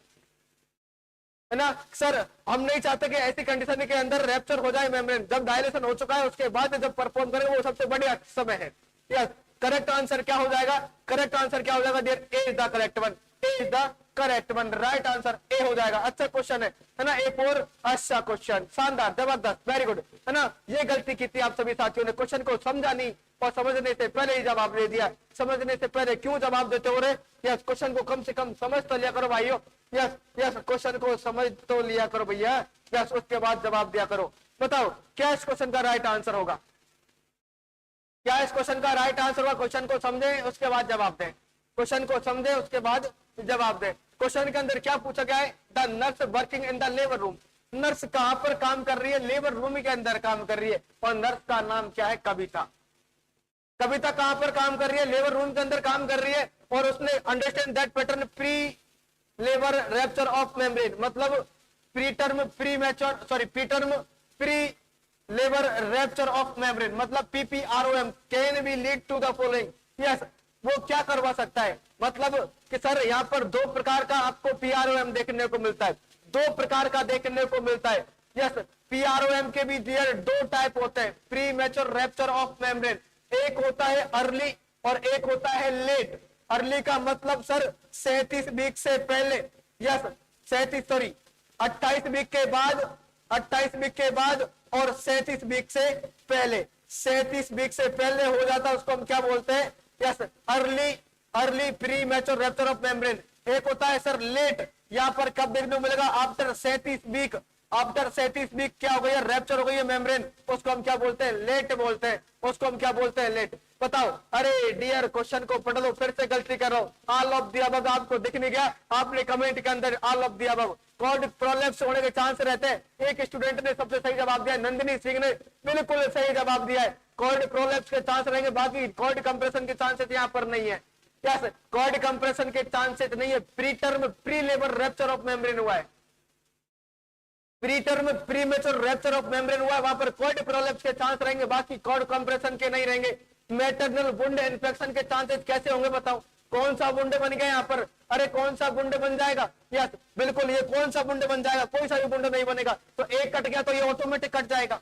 है ना सर। हम नहीं चाहते कि ऐसी कंडीशन के अंदर रैप्चर हो जाए मेम्ब्रेन। जब डायलेशन हो चुका है उसके बाद जब परफॉर्म करेंगे वो सबसे बढ़िया समय है। यस करेक्ट आंसर क्या हो जाएगा? करेक्ट आंसर क्या हो जाएगा dear? A is the correct one. A is the correct one, right answer A हो जाएगा। अच्छा क्वेश्चन है ना, एक और अच्छा क्वेश्चन, शानदार, जबरदस्त, वेरी गुड, है ना। ये गलती की थी आप सभी साथियों ने, क्वेश्चन को समझा नहीं और समझने से पहले ही जवाब दे दिया। समझने से पहले क्यों जवाब देते हो रे? यस, क्वेश्चन को कम से कम समझ तो लिया करो भाइयों। यस यस, क्वेश्चन को समझ तो लिया करो भैया। यस, उसके बाद जवाब दिया करो। बताओ क्या इस क्वेश्चन का राइट आंसर होगा? क्या इस क्वेश्चन का राइट आंसर होगा? क्वेश्चन को समझे उसके बाद जवाब दें, क्वेश्चन को समझे उसके बाद जवाब दें। क्वेश्चन के अंदर क्या पूछा गया है? The nurse working in the labour room. Nurse कहां पर काम कर रही है? लेबर रूम के अंदर काम कर रही है। और नर्स का नाम क्या है? कविता। कविता कहां पर काम कर रही है? लेबर रूम के अंदर काम कर रही है। और उसने understand that pattern pre labour rupture of membrane, मतलब pre term pre mature sorry pre term pre labour rupture of membrane, मतलब PPROM can be lead to the following. Yes, वो क्या करवा सकता है? मतलब कि सर यहाँ पर दो प्रकार का आपको PROM देखने को मिलता है, दो प्रकार का देखने को मिलता है। यस, PROM के भी डियर दो टाइप होते हैं, pre mature rapture of membrane. एक होता है अर्ली और एक होता है लेट। अर्ली का मतलब सर 37 वीक से पहले, यस 28 वीक के बाद, 28 वीक के बाद और 37 वीक से पहले। 37 वीक से पहले हो जाता है, उसको हम क्या बोलते हैं? Yes, early pre mature rapture of membrane. एक होता है सर लेट, यहाँ पर कब देखने को मिलेगा? After 37 week. आफ्टर 37 वीक क्या हो गई है? रैप्चर हो गई है मेम्ब्रेन, उसको हम क्या बोलते हैं? लेट बोलते हैं, उसको हम क्या बोलते हैं? लेट। बताओ, अरे डियर क्वेश्चन को पढ़ लो, फिर से गलती कर रहा हूं। ऑल ऑफ द अबव आपको दिख नहीं गया? आपने कमेंट के अंदर all of the above, cord prolapse होने के चांस रहते हैं। एक स्टूडेंट ने सबसे सही जवाब दिया, नंदिनी सिंह ने बिल्कुल सही जवाब दिया है। कॉर्ड प्रोलैप्स के चांस रहेंगे, बाकी कॉर्ड कंप्रेशन के चांसेस यहाँ पर नहीं है। यस, कॉर्ड कंप्रेशन के चांसेस नहीं है। Pre term pre labour rupture of membrane हुआ है, pre term pre mature rapture of membrane हुआ है, वहां पर कॉर्ड प्रोलैप्स के चांस रहेंगे, बाकी कॉर्ड कंप्रेशन के नहीं रहेंगे। मैटरनल वुंड इन्फेक्शन के चांसेस कैसे होंगे? बताओ, कौन सा वुंड बन गया यहाँ पर? अरे कौन सा वुंड बन जाएगा? यस बिल्कुल, ये कौन सा वुंड बन जाएगा? कोई सा भी वुंड नहीं बनेगा। तो एक कट गया तो ये ऑटोमेटिक कट जाएगा।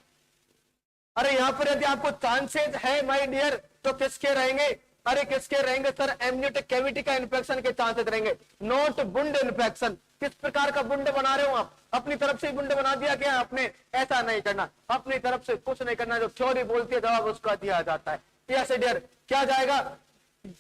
अरे यहाँ पर यदि आपको चांसेस है माय डियर, तो किसके रहेंगे? अरे किसके रहेंगे सर? एम्नियोटिक कैविटी का इन्फेक्शन के चांसेस रहेंगे, नॉट वुंड इन्फेक्शन। किस प्रकार का वुंड बना रहे हो आप? अपनी तरफ से वुंड बना दिया क्या आपने? ऐसा नहीं करना, अपनी तरफ से कुछ नहीं करना, जो थ्योरी बोलती है जवाब उसका दिया जाता है। यस डियर, क्या जाएगा?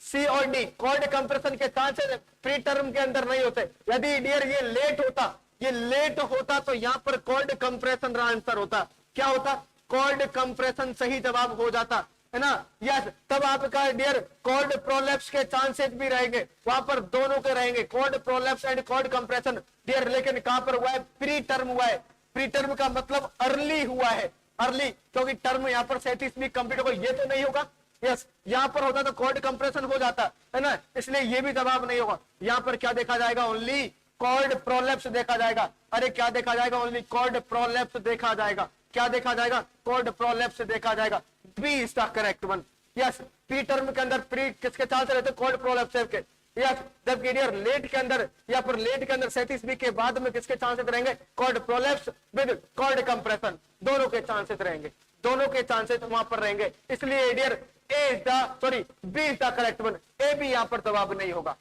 सी और डी, कॉर्ड कंप्रेशन के चांसेस प्री टर्म के अंदर नहीं होते। यदि डियर ये लेट होता तो यहाँ पर कॉर्ड कंप्रेशन आंसर होता। क्या होता? कॉर्ड कंप्रेशन सही जवाब हो जाता, है ना। यस, तब आपका डियर कॉर्ड प्रोलैप्स के चांसेस भी रहेंगे, वहां पर दोनों के रहेंगे, cord prolapse and cord compression dear. लेकिन कहां पर हुआ है? प्री टर्म हुआ है। प्री टर्म का मतलब अर्ली हुआ है, अर्ली, क्योंकि टर्म यहाँ पर 37 वीक कंप्लीट होगा, ये तो नहीं होगा। यस, यहाँ पर होता तो कॉर्ड कंप्रेशन हो जाता, है ना, इसलिए ये भी जवाब नहीं होगा। यहाँ पर क्या देखा जाएगा? ओनली कॉर्ड प्रोलैप्स देखा जाएगा। अरे क्या देखा जाएगा? ओनली कॉर्ड प्रोलैप्स देखा जाएगा। क्या देखा जाएगा? कॉर्ड प्रोलैप्स देखा जाएगा। B is the correct one. Yes, preterm के अंदर प्री किसके चांस रहते? कॉर्ड प्रोलैप्स के। यस, जबकि डियर लेट के अंदर, या पर लेट के अंदर 37 वीक के बाद में किसके चांसेस रहेंगे? Cord prolapse with cord compression, दोनों के चांसेस रहेंगे, दोनों के चांसेस वहां पर रहेंगे। इसलिए dear A is the sorry B is the correct one. A भी यहाँ पर जवाब नहीं होगा,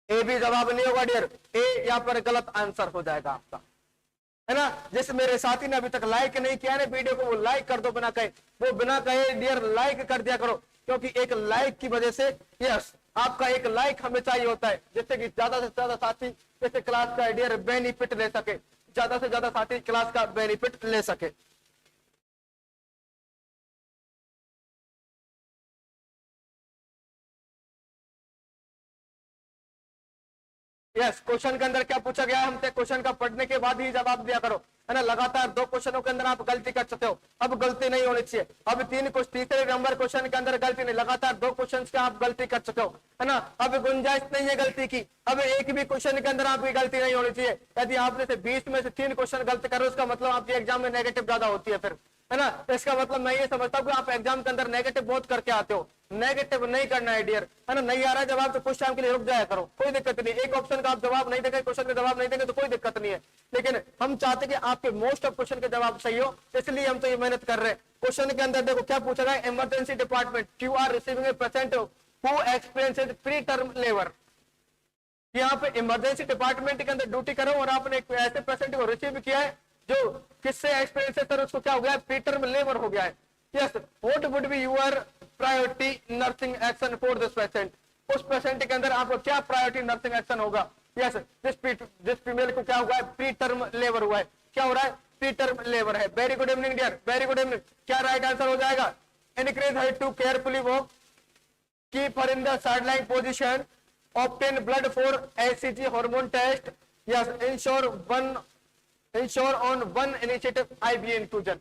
ए भी जवाब नहीं होगा डियर, ए यहाँ पर गलत आंसर हो जाएगा आपका, है ना। जिस मेरे साथी ने अभी तक लाइक नहीं किया है वीडियो को, वो लाइक कर दो बिना कहे, वो बिना कहे डियर लाइक कर दिया करो, क्योंकि एक लाइक की वजह से, यस, आपका एक लाइक हमें चाहिए होता है, जिससे कि ज्यादा से ज्यादा साथी जैसे क्लास का डियर बेनिफिट ले सके, ज्यादा से ज्यादा साथी क्लास का बेनिफिट ले सके। यस, क्वेश्चन के अंदर क्या पूछा गया है हमसे? क्वेश्चन का पढ़ने के बाद ही जवाब दिया करो, है ना। लगातार 2 क्वेश्चनों के अंदर आप गलती कर सकते हो, अब गलती नहीं होनी चाहिए। अब तीसरे नंबर क्वेश्चन के अंदर गलती नहीं, लगातार 2 क्वेश्चन के आप गलती कर सकते हो, है ना। अब गुंजाइश नहीं है गलती की, अब एक भी क्वेश्चन के अंदर आपकी गलती नहीं होनी चाहिए। यदि आपने से 20 में से 3 क्वेश्चन गलत कर रहे हो, उसका मतलब आपके एग्जाम में नेगेटिव ज्यादा होती है फिर, है ना। इसका मतलब मैं ये समझता हूँ कि आप एग्जाम के अंदर नेगेटिव बहुत करके आते हो, नेगेटिव नहीं करना है डियर, है ना। नहीं आ रहा है जवाब तो कुछ टाइम के लिए रुक जाया करो, कोई दिक्कत नहीं। एक ऑप्शन का आप जवाब नहीं देंगे, क्वेश्चन का जवाब नहीं देंगे तो कोई दिक्कत नहीं है, लेकिन हम चाहते कि आपके मोस्ट ऑफ क्वेश्चन के जवाब सही हो, इसलिए हम तो ये मेहनत कर रहे हैं। क्वेश्चन के अंदर देखो क्या पूछा गया, emergency department, you are receiving a patient who experiences preterm labour, यहाँ पे इमरजेंसी डिपार्टमेंट के अंदर ड्यूटी करो और आपने एक ऐसे पेशेंट को रिसीव किया है जो किससे एक्सपीरियंस है सर, उसको क्या हो गया है, प्री टर्म लेबर हो गया है। Yes, what would be your priority nursing action for this patient, उस पेशेंट के अंदर आपको क्या प्रायोरिटी नर्सिंग एक्शन होगा। यस, जिस फीमेल को क्या हुआ है, प्री टर्म लेबर हुआ है, क्या हो रहा है, प्री टर्म लेबर है। Very good evening dear, very good evening. क्या राइट आंसर हो जाएगा, increase her to carefully walk, keep her in the sideline position, obtain blood for HCG hormone test, yes, ensure on one initiative IV infusion।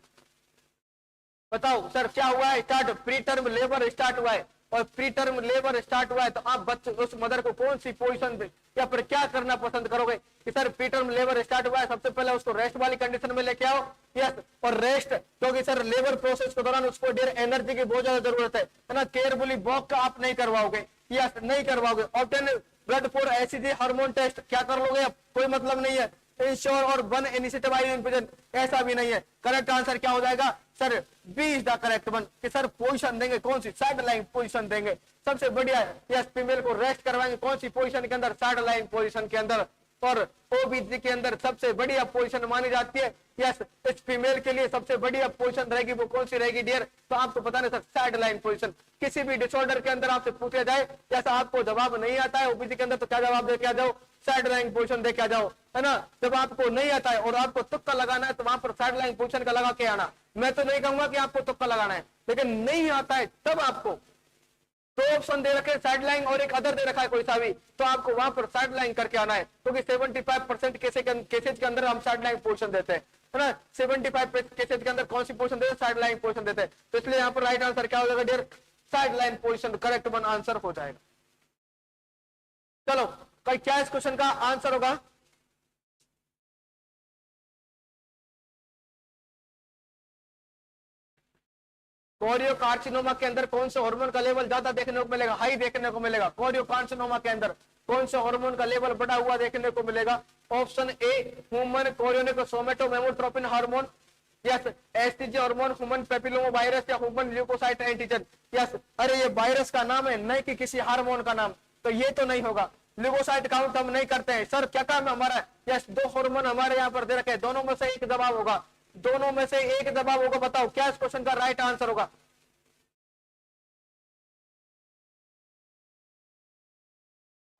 बताओ sir क्या हुआ है, start pre term labour start हुआ है, और pre term labour start हुआ है तो आप बच्चे उस मदर को कौन सी पोजीशन दे या फिर क्या करना पसंद करोगे कि sir pre term labour start हुआ है, सबसे पहले उसको रेस्ट वाली कंडीशन में लेके आओ। यस, और रेस्ट क्योंकि सर लेबर प्रोसेस के दौरान उसको डेर एनर्जी की बहुत ज्यादा जरूरत है ना, केयरफुली वॉक का आप नहीं करवाओगे, यस नहीं करवाओगे। Obtain blood for HCG hormone test, क्या कर लोगे अब, कोई मतलब नहीं है। इंश्योर और वन इनिशिएटिव आई इन्फ्यूजन, ऐसा भी नहीं है। करेक्ट आंसर क्या हो जाएगा sir, B is the correct one, कि सर पोजीशन देंगे कौन सी, साइड लाइन पोजीशन देंगे, सबसे बढ़िया है। यस, फीमेल को रेस्ट करवाएंगे कौन सी पोजीशन के अंदर, साइड लाइन पोजीशन के अंदर, और ओबीसी के अंदर सबसे बढ़िया पोजीशन मानी जाती है। यस, इस फीमेल के लिए सबसे बढ़िया पोजीशन रहेगी वो कौन सी रहेगी डियर, तो आपको पता नहीं सर, साइड लाइन पोजीशन। किसी भी डिसऑर्डर के अंदर आपसे पूछा जाए, जैसा आपको जवाब नहीं आता है ओबीसी के अंदर, तो क्या जवाब दे के आ जाओ, साइड लाइन पोजीशन दे के आ जाओ, है ना। जब आपको नहीं आता है और आपको तुक्का लगाना है तो वहां पर साइड लाइन पोजीशन का लगा के आना। मैं तो नहीं कहूंगा कि आपको तुक्का लगाना है, लेकिन नहीं आता है तब आपको दो ऑप्शन दे रखे, साइड लाइन और एक अदर दे रखा है कोई सा भी, तो आपको वहां पर साइड लाइन करके आना है, क्योंकि 75% केसेज के अंदर हम साइड लाइन पोजीशन देते हैं, है ना। 75 केसेज के अंदर कौन सी पोजीशन देते हैं, साइड लाइन पोजीशन देते हैं। तो इसलिए यहाँ पर राइट आंसर क्या हो जाएगा dear, side line position correct one answer हो जाएगा। चलो कल क्या इस क्वेश्चन का आंसर होगा, कोरियोकार्सिनोमा के अंदर कौन से हार्मोन का लेवल ज्यादा देखने को मिलेगा, हाई देखने को मिलेगा। कोरियोकार्सिनोमा के अंदर कौन से हार्मोन का लेवल बढ़ा हुआ देखने को मिलेगा। Option A human chorionic somatomammotropin hormone, yes. STG hormone, human papilloma virus या ह्यूमन ल्यूकोसाइट एंटीजन, यस। अरे ये वायरस का नाम है, नहीं कि किसी हार्मोन का नाम, तो ये तो नहीं होगा। ल्यूकोसाइट काउंट हम नहीं करते हैं सर, क्या काम है हमारा, यस। दो हार्मोन हमारे यहाँ पर दे रखे हैं, दोनों में से एक दबाव होगा, दोनों में से एक दबाव होगा। बताओ क्या इस क्वेश्चन का राइट आंसर होगा।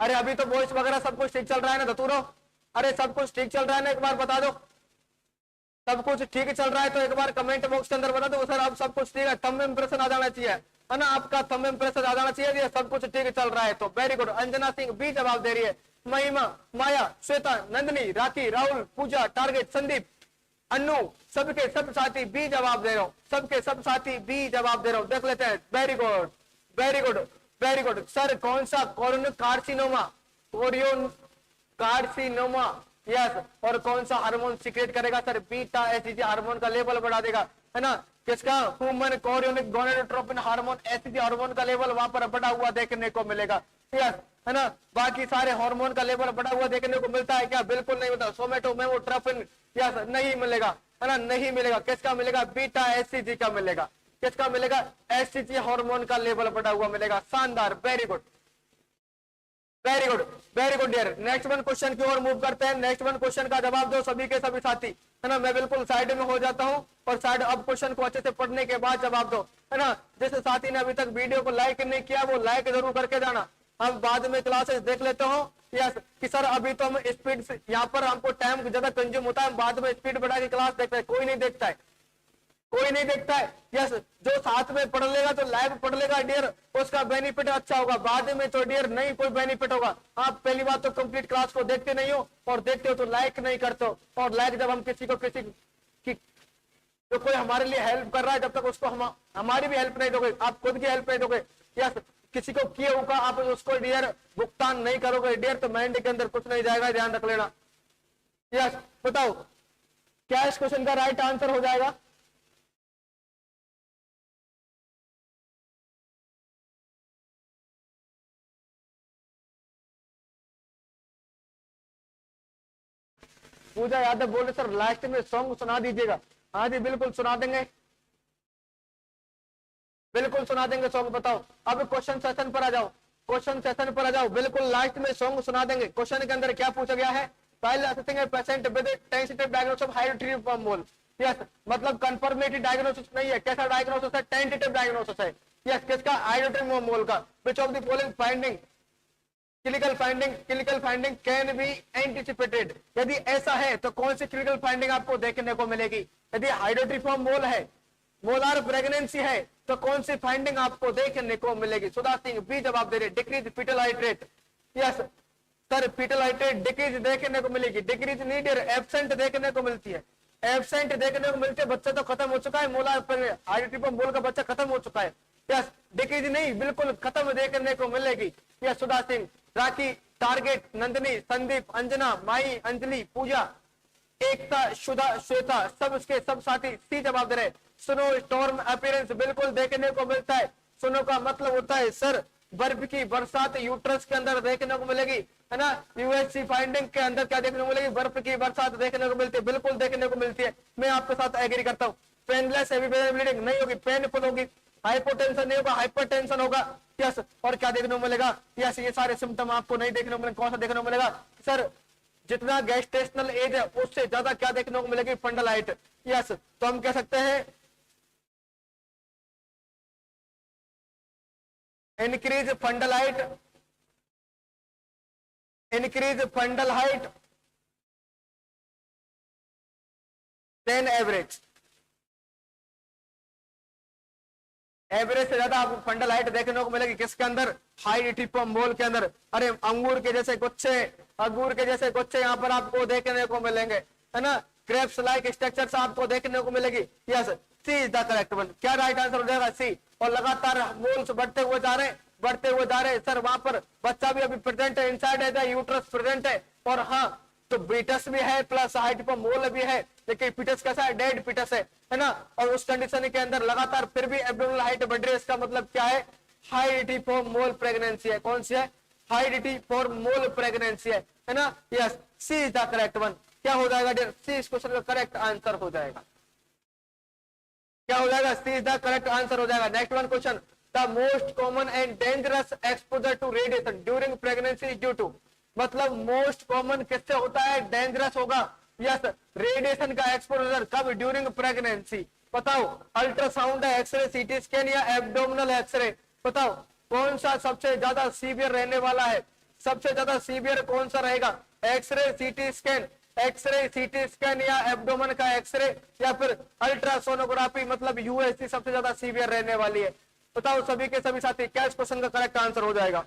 अरे अभी तो वॉइस वगैरह सब कुछ ठीक चल रहा है ना धतूरो, अरे सब कुछ ठीक चल रहा है ना, एक बार बता दो। सब कुछ ठीक चल रहा है तो एक बार कमेंट बॉक्स के अंदर बता दो सर अब सब कुछ ठीक है, थंब इंप्रेशन आ जाना चाहिए, है ना, आपका थंब इंप्रेशन आ जाना चाहिए, सब कुछ ठीक चल रहा है तो very good. Anjana Singh B जवाब दे रही है, महिमा, माया, श्वेता, नंदनी, राखी, राहुल, पूजा, टारगेट, संदीप, अन्नू, सबके सब साथी बी जवाब दे रहा हूँ, सबके सब साथी बी जवाब दे रहा हूँ। देख लेते हैं, very good very good very good. Sir कौन सा Korean carcinoma, Korean carcinoma, yes. और कौन सा हार्मोन सीक्रेट करेगा सर, बीटा एचसीजी हार्मोन का लेवल बढ़ा देगा, है ना। किसका, human chorionic gonadotropin hormone, HCG hormone का लेवल वहां पर बढ़ा हुआ देखने को मिलेगा, यस, है ना। बाकी सारे हार्मोन का लेवल बढ़ा हुआ देखने को मिलता है क्या, बिल्कुल नहीं मिलता। सोमेटोमेमोट्रोपिन, यस, नहीं मिलेगा, है ना, नहीं मिलेगा। किसका मिलेगा, बीटा एचसीजी का मिलेगा। किसका मिलेगा, एचसीजी हार्मोन का लेवल बढ़ा हुआ मिलेगा। शानदार, very good very good very good dear. Next one question की ओर मूव करते हैं। नेक्स्ट वन क्वेश्चन का जवाब दो सभी के सभी साथी, है ना। मैं बिल्कुल साइड में हो जाता हूं और साइड अब क्वेश्चन को अच्छे से पढ़ने के बाद जवाब दो, है ना। जिस साथी ने अभी तक वीडियो को लाइक नहीं किया वो लाइक जरूर करके जाना। हम बाद में क्लासेस देख लेते हो, यस, कि सर अभी तो हम स्पीड से यहाँ पर हमको टाइम ज्यादा कंज्यूम होता है, बाद में स्पीड बढ़ा के क्लास देखते हैं, कोई नहीं देखता है, कोई नहीं देखता है, यस। जो साथ में पढ़ लेगा तो लाइव पढ़ लेगा डियर, उसका बेनिफिट अच्छा होगा, बाद में तो डियर नहीं कोई बेनिफिट होगा। आप पहली बात तो कंप्लीट क्लास को देखते नहीं हो, और देखते हो तो लाइक नहीं करते हो, और लाइक जब हम किसी की जो कोई हमारे लिए हेल्प कर रहा है जब तक उसको हमारी भी हेल्प नहीं दोगे, आप खुद की हेल्प नहीं दोगे, यस, किसी को किए होगा आप उसको डियर भुगतान नहीं करोगे डियर, तो माइंड के अंदर कुछ नहीं जाएगा, ध्यान रख लेना, यस। बताओ क्या इस क्वेश्चन का राइट आंसर हो जाएगा। पूजा यादव बोले सर लास्ट में सॉन्ग सुना दीजिएगा। हाँ जी बिल्कुल सुना देंगे, बिल्कुल सुना देंगे सॉन्ग। बताओ अब क्वेश्चन सेशन पर आ जाओ। क्वेश्चन सेशन पर आ जाओ, बिल्कुल लास्ट में सॉन्ग सुना देंगे। क्वेश्चन के अंदर क्या पूछा गया है, पहले assessing a patient with tentative diagnosis of hereditary mole. Yes, मतलब कंफर्मेटरी डायग्नोसिस नहीं है, कैसा डायग्नोसिस है, टेंटेटिव डायग्नोसिस है। यस, किसका, हेरिडिटरी मोल का। विच of the following finding clinical finding can be anticipated, यदि ऐसा है तो कौन सी क्लिनिकल फाइंडिंग आपको देखने को मिलेगी। यदि हेरिडिटरी मोल है, मोलार प्रेगनेंसी है, तो कौन सी फाइंडिंग आपको देखने को मिलेगी। सुधा सिंह बी जवाब दे रहे, decrease fetal height rate. Yes sir, fetal height rate decrease देखने को मिलेगी, डिक्रीज नहीं डियर, एब्सेंट देखने को मिलती है, एब्सेंट देखने को मिलती है। बच्चा तो खत्म हो चुका है, मोलार हेरिडिटरी मोल का बच्चा खत्म हो चुका है। यस, डिक्रीज नहीं, बिल्कुल खत्म देखने को मिलेगी। यस, सुधा सिंह, राखी, टारगेट, नंदिनी, संदीप, अंजना, माई, अंजलि, पूजा, एकता, सुधा, श्वेता, सब उसके सब साथी सी जवाब दे रहे। स्नो स्टॉर्म अपीयरेंस बिल्कुल देखने को मिलता है। स्नो का मतलब होता है सर बर्फ की बरसात, यूट्रस के अंदर देखने को मिलेगी, है ना। यूएससी फाइंडिंग के अंदर क्या देखने को मिलेगी, बर्फ की बरसात देखने को मिलती है, बिल्कुल देखने को मिलती है। मैं आपके साथ एग्री करता हूँ। पेनलेस हेवी ब्लीडिंग नहीं होगी, पेनफुल होगी, हाइपोटेंशन नहीं होगा, हाइपरटेंशन होगा। यस, और क्या देखने को मिलेगा, यस ये सारे सिम्टम आपको नहीं देखने को मिलेगा। कौन सा देखने को मिलेगा सर, जितना गैस्टेशनल एज है उससे ज्यादा क्या देखने को मिलेगी, फंडल हाइट। यस, तो हम कह सकते हैं increase fundal height, increase fundal height than average. Average से ज्यादा आपको फंडल हाइट देखने को मिलेगी किसके अंदर, हेरिडिटरी मोल के अंदर। अरे अंगूर के जैसे गुच्छे, अंगूर के जैसे गुच्छे यहाँ पर आपको देखने को मिलेंगे, है ना। ग्रेप्स लाइक स्ट्रक्चर्स आपको देखने को मिलेगी। Yes, C is the correct one. क्या राइट आंसर हो जाएगा, सी। और लगातार मोल्स बढ़ते हुए जा रहे, बढ़ते हुए जा रहे सर। वहां पर बच्चा भी अभी प्रेजेंट है, इनसाइड है, यूट्रस प्रेजेंट है, और हाँ तो बीटस भी है प्लस हेरिडिटरी मोल भी है, लेकिन फीटस कैसा है, डेड फीटस है ना। और उस कंडीशन के अंदर लगातार फिर भी एब्डोमिनल हाइट बढ़ रही है, इसका मतलब क्या है, हेरिडिटरी मोल प्रेगनेंसी है। कौन सी है, हेरिडिटरी मोल प्रेगनेंसी है ना। Yes, C is the correct one. क्या हो जाएगा डियर, सी इस क्वेश्चन का करेक्ट आंसर हो जाएगा। क्या हो जाएगा, C is the correct answer हो जाएगा। Next one question, the most common and dangerous exposure to radiation during pregnancy due to, मतलब मोस्ट कॉमन किससे होता है, डेंजरस होगा। यस, रेडिएशन का एक्सपोजर कब, ड्यूरिंग प्रेगनेंसी। बताओ, अल्ट्रासाउंड है, एक्सरे, सीटी स्कैन या एब्डोमिनल एक्सरे। बताओ कौन सा सबसे ज्यादा सीवियर रहने वाला है, सबसे ज्यादा सीवियर कौन सा रहेगा, x-ray, CT scan, x-ray, CT scan या एब्डोमेन का एक्सरे या फिर अल्ट्रासोनोग्राफी, मतलब यूएससी सबसे ज्यादा सीवियर रहने वाली है। बताओ सभी के सभी साथी, क्या इस क्वेश्चन का करेक्ट आंसर हो जाएगा।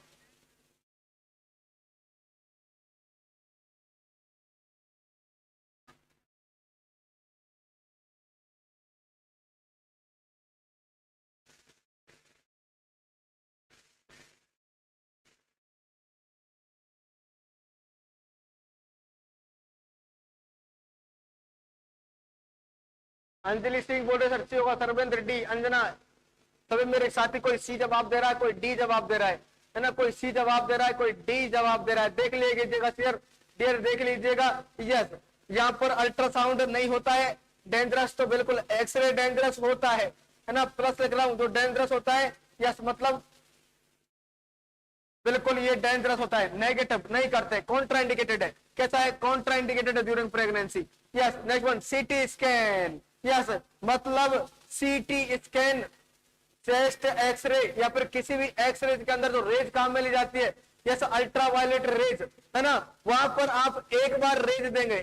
अंजलि सिंह बोल रहे सर सी होगा, सर्वेंद्र डी, अंजना, सभी मेरे साथी कोई सी जवाब दे रहा है, कोई डी जवाब दे रहा है ना, कोई सी जवाब दे रहा है, कोई डी जवाब दे रहा है। देख लीजिएगा सर डियर, देख लीजिएगा। यस, यहाँ पर अल्ट्रासाउंड नहीं होता है डेंजरस, तो बिल्कुल एक्सरे डेंजरस होता है ना। प्लस लिख रहा हूं, जो डेंजरस होता है, यस मतलब बिल्कुल ये डेंजरस होता है, नेगेटिव नहीं करते, कॉन्ट्राइंडिकेटेड है। कैसा है, कॉन्ट्राइंडिकेटेड है during pregnancy. Yes, next one, CT scan. Yes, मतलब सीटी स्कैन, चेस्ट एक्सरे या फिर किसी भी एक्सरे के अंदर जो रेज काम में ली जाती है, यस अल्ट्रावायलेट रेज, है ना। वहां पर आप एक बार रेज देंगे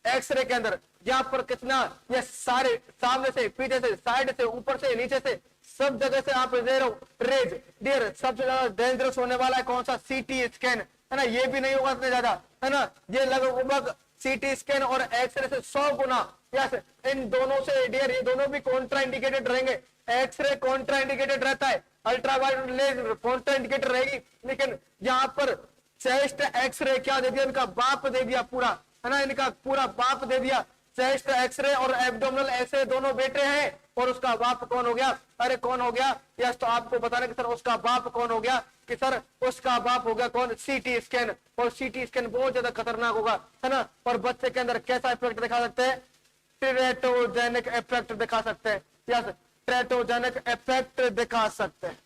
एक्सरे के अंदर, यहाँ पर कितना, ये सारे सामने से, पीछे से, साइड से, ऊपर से, नीचे से, सब जगह से आप दे रहे हो रेज। डियर, सबसे ज्यादा डेंजरस होने वाला है कौन सा, सीटी स्कैन, है ना। ये भी नहीं होगा इतने ज्यादा, है ना। ये लगभग सीटी स्कैन और एक्सरे से 100 गुना। यस, इन दोनों से डियर, ये दोनों भी कॉन्ट्रा इंडिकेटेड रहेंगे। एक्सरे कॉन्ट्रा इंडिकेटेड रहता है, अल्ट्रावायलेट कॉन्ट्रा इंडिकेटेड रहेगी, लेकिन यहाँ पर चेस्ट एक्सरे क्या दे दिया, इनका बाप दे दिया पूरा, है ना, इनका पूरा बाप दे दिया। चेस्ट एक्सरे और एब्डोमिनल एक्सरे दोनों बेटे हैं, और उसका बाप कौन हो गया, अरे कौन हो गया, यस तो आपको बताना कि सर उसका बाप कौन हो गया, कि सर उसका बाप हो गया कौन, सीटी स्कैन। और सीटी स्कैन बहुत ज्यादा खतरनाक होगा, है ना। और बच्चे के अंदर कैसा इफेक्ट दिखा सकते हैं, टेरेटोजेनिक इफेक्ट दिखा सकते हैं। यस, टेरेटोजेनिक इफेक्ट दिखा सकते हैं।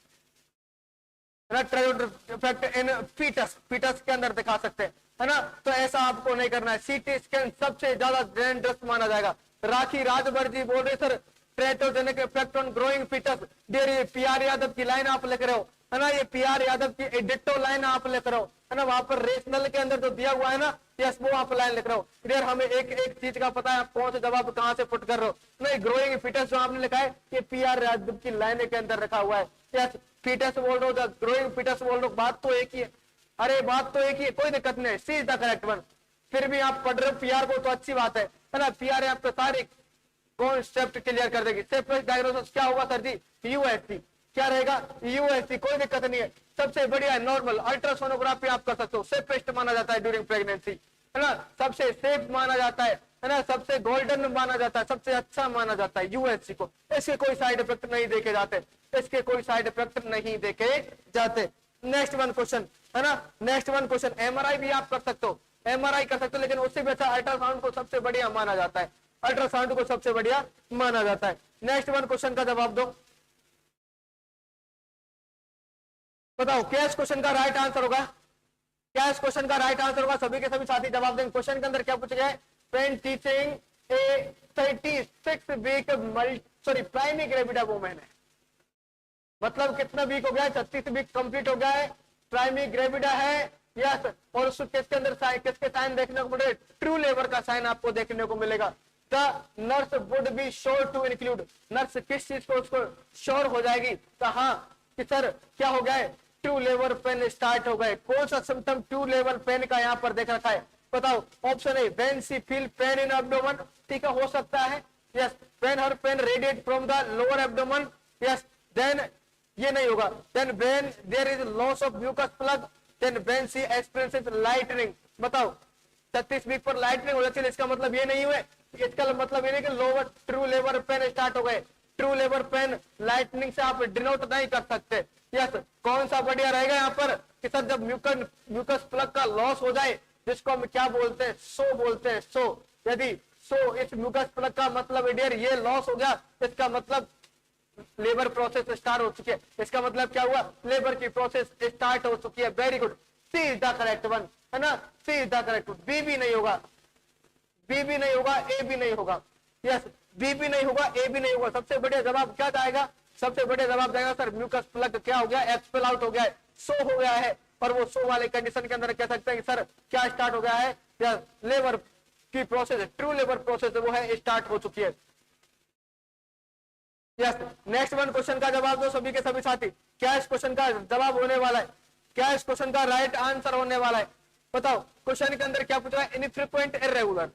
है ना, triode effect in fetus, fetus के अंदर दिखा सकते हैं, है ना। तो ऐसा आपको नहीं करना है। सीटी स्कैन सबसे ज्यादा डेंजरस माना जाएगा। राखी राजभर जी बोल रहे sir teratogenic effect on growing fetus, dear ये पीआर यादव की लाइन आप लिख रहे हो, है ना, ये पीआर यादव की एडिटो लाइन आप लिख रहे हो, है ना, वहां पर रेशनल के अंदर जो दिया हुआ है ना, यस वो आप लाइन लिख रहे हो। डियर हमें एक एक चीज का पता है, आप कौन सा जवाब कहां से पुट कर रहे हो। नहीं, ग्रोइंग फीटस जो आपने लिखा है ये पीआर यादव की लाइन के अंदर रखा हुआ है। यस फीटस बोल रहे हो, ग्रोइंग फीटस बोल रहे हो, बात तो एक ही है। अरे बात तो एक ही है, कोई दिक्कत नहीं, सी इज द करेक्ट वन। फिर भी आप पढ़ रहे हो पीआर को तो अच्छी बात है ना। पीआर आपको सारे कॉन्सेप्ट क्लियर कर देगी। सेपरेट डायग्नोसिस क्या होगा सर जी, यूएससी क्या रहेगा, यूएससी, कोई दिक्कत नहीं है। सबसे बढ़िया नॉर्मल अल्ट्रासोनोग्राफी आप कर सकते हो, सेफेस्ट माना जाता है ड्यूरिंग प्रेगनेंसी, है ना, सबसे सेफ माना जाता है ना, सबसे गोल्डन माना जाता है, सबसे अच्छा माना जाता है यूएससी को। इसके कोई साइड इफेक्ट नहीं देखे जाते, इसके कोई साइड इफेक्ट नहीं देखे जाते। नेक्स्ट वन क्वेश्चन, है ना, नेक्स्ट वन क्वेश्चन, एमआरआई भी आप कर सकते हो, एमआरआई कर सकते हो, लेकिन उससे भी अच्छा अल्ट्रासाउंड को सबसे बढ़िया माना जाता है, अल्ट्रासाउंड को सबसे बढ़िया माना जाता है। नेक्स्ट वन क्वेश्चन का जवाब दो, बताओ क्या इस क्वेश्चन का राइट आंसर होगा, क्या इस क्वेश्चन का राइट आंसर होगा। सभी के सभी साथी जवाब देंगे। क्वेश्चन के अंदर क्या पूछा गया है, pain teaching a 36 week sorry primary gravida women है, मतलब कितना वीक हो गया है, 36 वीक कंप्लीट हो गया है, प्राइमरी ग्रेविडा है, यस। और उस किसके अंदर किसके साइन देखने को मिलेगा, ट्रू लेबर का साइन आपको देखने को मिलेगा। The nurse would be sure to include, nurse किस चीज को उसको श्योर हो जाएगी, तो हाँ कि सर क्या हो गया है, ट्रू लेबर पेन स्टार्ट हो गए। कौन सा सिम्टम ट्रू लेबर पेन का यहाँ पर देख रखा है, बताओ। Option A when she feel pain in abdomen, ठीक है, हो सकता है, yes. When her pain radiate from the lower abdomen, yes. Then ये नहीं होगा, then when there is loss of mucus plug, then when she experiences lightning. बताओ 36 week पर लाइटनिंग हो जाती है, इसका मतलब ये नहीं हुए, इसका मतलब ये नहीं कि lower true labour pain start हो गए। ट्रू लेबर पेन लाइटनिंग से आप डिनोट नहीं कर सकते, यस। कौन सा बढ़िया रहेगा यहाँ पर कि सर जब म्यूकस प्लग का लॉस हो जाए, जिसको हम क्या बोलते हैं, सो बोलते हैं, सो। यदि सो इस म्यूकस प्लग का मतलब डियर ये लॉस हो गया, इसका मतलब लेबर प्रोसेस स्टार्ट हो चुकी है, इसका मतलब क्या हुआ, लेबर की प्रोसेस स्टार्ट हो चुकी है। Very good, C is the correct one, है ना, C is the correct. B भी नहीं होगा, बी भी नहीं होगा, ए भी नहीं होगा, यस, बी भी नहीं होगा, ए भी नहीं होगा। सबसे बढ़िया जवाब क्या जाएगा, सबसे बढ़िया जवाब जाएगा सर म्यूकस प्लग क्या हो गया, एक्सपेल आउट हो गया है, सो हो गया है। और वो सो वाले कंडीशन के अंदर कह सकते हैं कि सर क्या स्टार्ट हो गया है, लेबर की प्रोसेस, ट्रू लेबर प्रोसेस वो है स्टार्ट हो चुकी है, यस। नेक्स्ट वन क्वेश्चन का जवाब दो सभी के सभी साथी, क्या इस क्वेश्चन का जवाब होने वाला है, क्या इस क्वेश्चन का राइट आंसर होने वाला है, बताओ। क्वेश्चन के अंदर क्या पूछ रहा है, इनफ्रीक्वेंट इर्रेगुलर,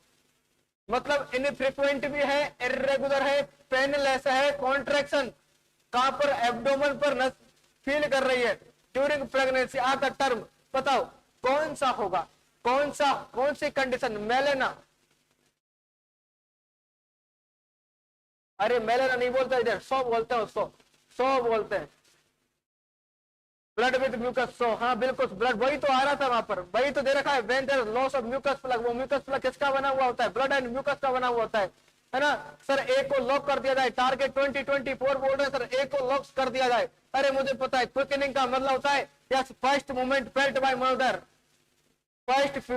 मतलब इनफ्रीक्वेंट भी है, इर्रेगुलर है, पेनलेस है, कॉन्ट्रैक्शन कहां पर, एब्डोमेन पर नस फील कर रही है during pregnancy are the term. बताओ कौन सा होगा, कौन सी कंडीशन, मेलेना, अरे मेलेना नहीं बोलते इधर, सो बोलते हैं उसको, सो बोलते हैं, ब्लड विद म्यूकस, सो, हाँ बिल्कुल ब्लड, वही तो आ रहा था वहां पर, वही तो दे रखा है, when there loss of mucus plug. वो म्यूकस प्लग किसका बना हुआ होता है, ब्लड एंड म्यूकस का बना हुआ होता है ना। सर ए को लॉक कर दिया जाए, टारगेट 2024 बोल रहे हैं सर, ए को लॉक कर दिया जाए। अरे मुझे पता है, क्विकनिंग का मतलब होता है yes first movement felt by mother, first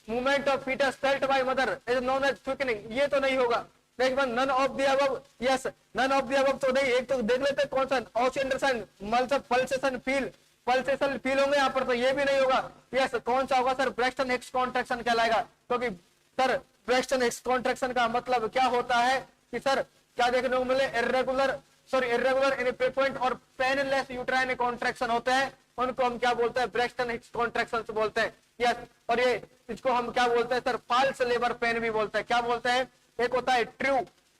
movement of fetus felt by mother is known as quickening. ये तो नहीं होगा। Next one, none of the above, yes none of the above तो नहीं, एक तो देख लेते कौन सा, ऑसिएंडरसन मतलब पल्सेशन फील, पल्सेशन फील होंगे यहाँ पर, तो ये भी नहीं होगा। यस कौन सा होगा सर, ब्रेक्सटन हिक्स कॉन्ट्रैक्शन कहलाएगा, क्योंकि सर ब्रेक्सटन हिक्स कॉन्ट्रैक्शन का मतलब क्या होता है कि सर क्या देखने को मिले, इर्रेगुलर इनफ्रीक्वेंट और पेनलेस यूट्राइन कॉन्ट्रैक्शन होते हैं, उनको हम क्या बोलते हैं, ब्रेक्सटन हिक्स कॉन्ट्रैक्शन बोलते हैं, यस। और ये इसको हम क्या बोलते हैं सर, फॉल्स लेबर पेन भी बोलते हैं। क्या बोलते हैं, एक होता है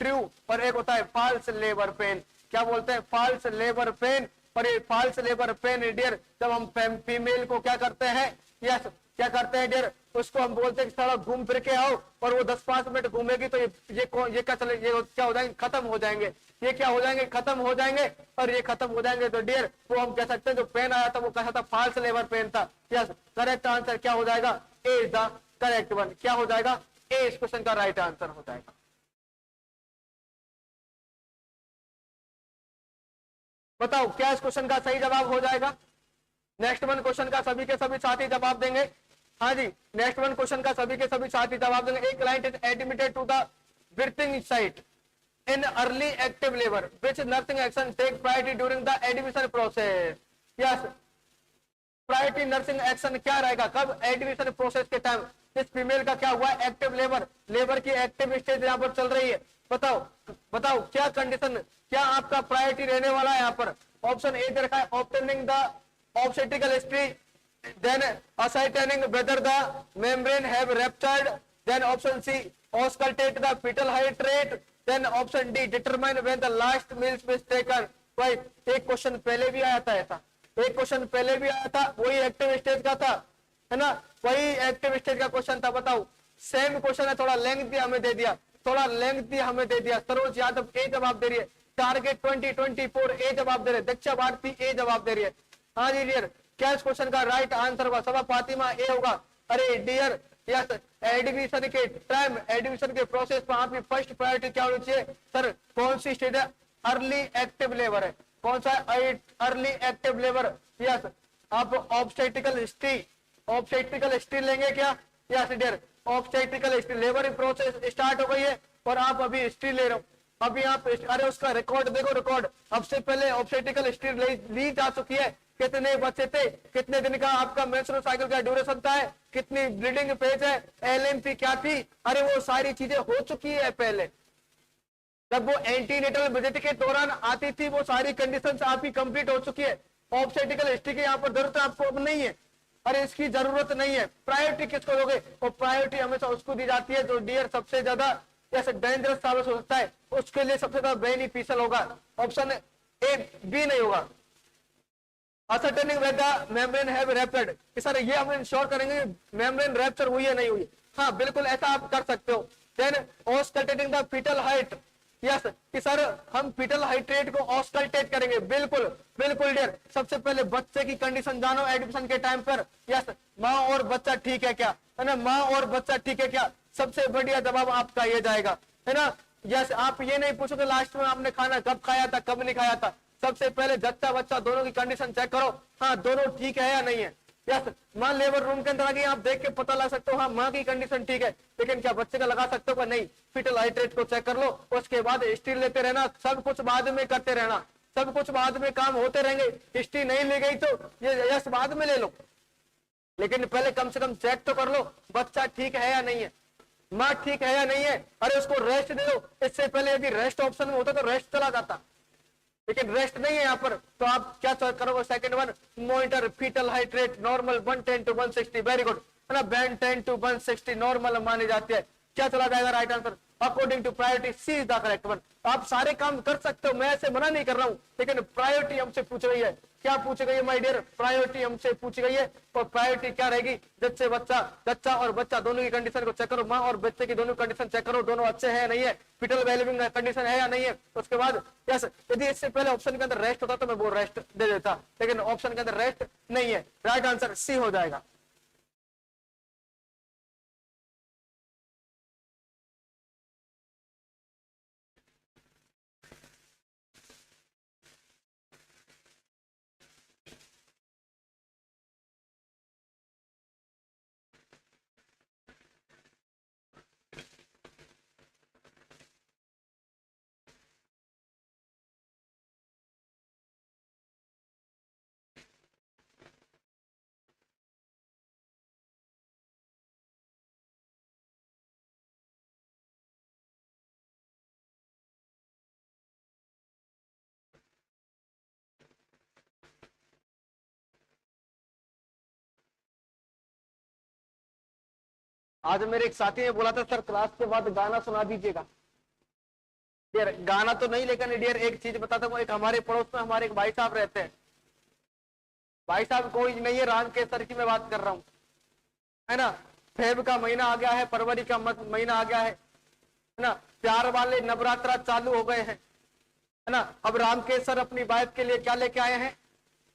ट्रू और एक होता है फॉल्स लेबर पेन। क्या बोलते हैं, फॉल्स लेबर पेन। और ये फॉल्स लेबर पेन डियर जब हम फीमेल को क्या करते हैं, यस क्या करते हैं डियर, उसको हम बोलते हैं कि थोड़ा घूम फिर के आओ, और वो 10-5 मिनट घूमेगी तो ये क्या चले, ये क्या हो जाएंगे, खत्म हो जाएंगे, ये क्या हो जाएंगे, खत्म हो जाएंगे। और ये खत्म हो जाएंगे तो डियर वो हम कह सकते हैं जो पेन आया था वो कहा था फॉल्स लेबर पेन था। यस करेक्ट आंसर क्या हो जाएगा, ए इज द करेक्ट वन। क्या हो जाएगा, ए इस क्वेश्चन का राइट आंसर हो जाएगा। बताओ क्या इस क्वेश्चन का सही जवाब हो जाएगा। नेक्स्ट वन क्वेश्चन का सभी के सभी साथी जवाब देंगे। हाँ जी, नेक्स्ट वन क्वेश्चन का सभी के सभी साथी जवाब देंगे। एक client is admitted to the birthing site in early active labor, which nursing action take priority during the admission process? Yes, priority nursing action क्या रहेगा, कब एडमिशन प्रोसेस के टाइम? इस फीमेल का क्या हुआ, एक्टिव लेबर, लेबर की active stage यहाँ पर चल रही है। बताओ बताओ क्या कंडीशन, क्या आपका प्रायोरिटी रहने वाला है यहाँ पर? ऑप्शन ए दे रखा है obtaining the obstetrical history, then ascertaining whether the membrane have ruptured, then option C auscultate the fetal height rate, then option D determine when the last meals was taken। भाई एक question पहले भी आया था ऐसा, एक क्वेश्चन पहले भी आया था, वही एक्टिव स्टेज का था, है ना, वही एक्टिव स्टेज का क्वेश्चन था। बताओ सेम क्वेश्चन है, थोड़ा लेंथ हमें दे दिया, थोड़ा लेंथ हमें दे दिया। सरोज यादव ए जवाब दे रही है, टारगेट 2024 ए जवाब दे रहे, दीक्षा भारती ए जवाब दे रही है। हाँ जी डियर, क्या इस क्वेश्चन का राइट आंसर होगा? सबा फातिमा ए होगा। अरे डियर यस, एडमिशन के टाइम, एडमिशन के प्रोसेस पर आपकी फर्स्ट प्रायोरिटी क्या होनी चाहिए? सर कौन सी स्टेज है? अर्ली एक्टिव लेबर है। कौन सा? Early active labour. यस, आप ऑब्स्टेट्रिकल हिस्ट्री लेंगे क्या? Yes dear, obstetrical history, labour process start हो गई है और आप अभी हिस्ट्री ले रहे हो। अभी आप, अरे उसका रिकॉर्ड देखो, रिकॉर्ड अब से पहले ऑब्स्टेट्रिकल हिस्ट्री ली जा चुकी है। कितने बच्चे थे, कितने दिन का आपका मेंस्ट्रुअल साइकिल का ड्यूरेशन था, कितनी ब्लीडिंग फेज है, एलएमपी क्या थी, अरे वो सारी चीजें हो चुकी है पहले। जब वो एंटीनेटल विजिट के दौरान आती थी, वो सारी कंडीशंस आपकी कंप्लीट हो चुकी है। ऑब्स्टेट्रिकल हिस्ट्री की यहाँ पर जरूरत आपको अब नहीं है, अरे इसकी जरूरत नहीं है। प्रायोरिटी किसको दोगे? और प्रायोरिटी हमेशा उसको दी जाती है जो डियर सबसे ज्यादा जैसे डेंजरस साबित हो सकता है, उसके लिए सबसे ज्यादा बेनिफिशियल होगा। ऑप्शन ए बी नहीं होगा। ascertaining whether membrane have ruptured, sir ये हम इंश्योर करेंगे मेम्ब्रेन रैप्चर हुई है नहीं हुई। हाँ बिल्कुल ऐसा आप कर सकते हो। Then auscultating the fetal height, yes कि सर हम फीटल हाइट रेट को ऑस्कल्टेट करेंगे। बिल्कुल बिल्कुल डियर, सबसे पहले बच्चे की कंडीशन जानो एडमिशन के टाइम पर। यस, माँ और बच्चा ठीक है क्या, है ना, माँ और बच्चा ठीक है क्या, सबसे बढ़िया जवाब आपका ये जाएगा, है ना। यस, आप ये नहीं पूछोगे लास्ट में आपने खाना कब खाया था, कब नहीं खाया था। सबसे पहले जच्चा बच्चा दोनों की कंडीशन चेक करो, हाँ दोनों ठीक है या नहीं है। यस, माँ लेबर रूम के अंदर आ गई, आप देख के पता लगा सकते हो हाँ माँ की कंडीशन ठीक है, लेकिन क्या बच्चे का लगा सकते हो? नहीं, फीटल हाइट रेट को चेक कर लो, उसके बाद हिस्ट्री लेते रहना, सब कुछ बाद में करते रहना, सब कुछ बाद में काम होते रहेंगे। हिस्ट्री नहीं ले गई तो ये यस बाद में ले लो, लेकिन पहले कम से कम चेक तो कर लो बच्चा ठीक है या नहीं है, माँ ठीक है या नहीं है। अरे उसको रेस्ट दे दो, इससे पहले यदि रेस्ट ऑप्शन में होता तो रेस्ट चला जाता, लेकिन रेस्ट नहीं है यहाँ पर, तो आप क्या चॉइस करोगे? Second one, monitor fetal height rate normal 110 to 160, very good, है ना, 110 to 160 नॉर्मल मानी जाती है। क्या चला जाएगा right answer? According to priority C is the correct one. आप सारे काम कर सकते हो, मैं ऐसे मना नहीं कर रहा हूँ, लेकिन प्रायोरिटी हमसे पूछ रही है। क्या पूछ गई है माय डियर? प्रायोरिटी हमसे पूछ गई है, और प्रायोरिटी क्या रहेगी? जच्चे बच्चा, जच्चा और बच्चा दोनों की कंडीशन को चेक करो, माँ और बच्चे की दोनों कंडीशन चेक करो, दोनों अच्छे हैं नहीं है, फीटल वेलबिंग कंडीशन है या नहीं है। उसके बाद यस, यदि इससे पहले ऑप्शन के अंदर रेस्ट होता तो मैं वो रेस्ट दे देता, लेकिन ऑप्शन के अंदर रेस्ट नहीं है, राइट आंसर सी हो जाएगा। आज मेरे एक साथी ने बोला था सर क्लास के बाद गाना सुना दीजिएगा। डियर गाना तो नहीं, लेकिन डियर एक चीज बताता हूँ, एक हमारे पड़ोस में हमारे एक भाई साहब रहते हैं, भाई साहब कोई नहीं है, राम के सर की मैं बात कर रहा हूँ, है ना। फेब का महीना आ गया है, फरवरी का महीना आ गया है ना, प्यार वाले नवरात्रा चालू हो गए हैं, है ना। अब राम के सर अपनी वाइफ के लिए क्या लेके आए हैं?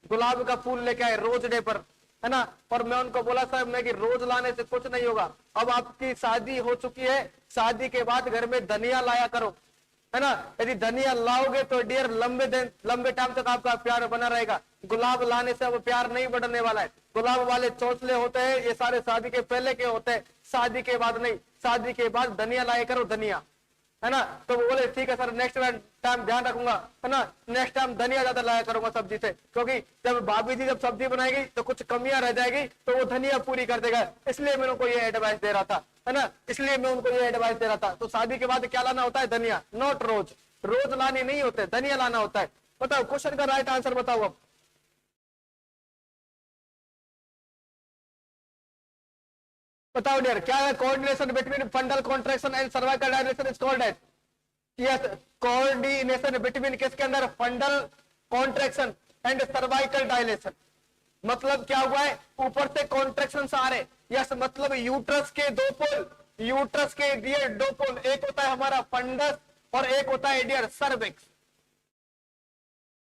गुलाब का फूल लेके आए रोज डे पर, है ना। और मैं उनको बोला सर मैं कि रोज लाने से कुछ नहीं होगा, अब आपकी शादी हो चुकी है, शादी के बाद घर में धनिया लाया करो, है ना। यदि धनिया लाओगे तो डियर लंबे टाइम तक आपका प्यार बना रहेगा। गुलाब लाने से वो प्यार नहीं बढ़ने वाला है। गुलाब वाले चौंसले होते हैं, ये सारे शादी के पहले के होते हैं, शादी के बाद नहीं। शादी के बाद धनिया लाया करो, धनिया, है ना। तो वो बोले ठीक है सर, नेक्स्ट टाइम ध्यान रखूंगा, है ना, नेक्स्ट टाइम धनिया ज्यादा लाया करूंगा सब्जी से, क्योंकि जब भाभी जी जब सब्जी बनाएगी तो कुछ कमियां रह जाएगी तो वो धनिया पूरी कर देगा। इसलिए मैं उनको ये एडवाइस दे रहा था, है ना, इसलिए मैं उनको ये एडवाइस दे रहा था। तो शादी के बाद क्या लाना होता है? धनिया, नॉट रोज। रोज लानी नहीं होते, धनिया लाना होता है। बताओ क्वेश्चन का राइट आंसर बताओ अब। बताओ डियर, क्या है coordination between fundal contraction and cervical dilation is called as? Yes, coordination between किसके अंदर? Fundal contraction and cervical dilation. मतलब क्या हुआ है? ऊपर से कॉन्ट्रैक्शन आ रहे। यस, मतलब यूट्रस के दो पोल, यूट्रस के डियर दो पोल, एक होता है हमारा फंडस और एक होता है डियर सर्विक्स,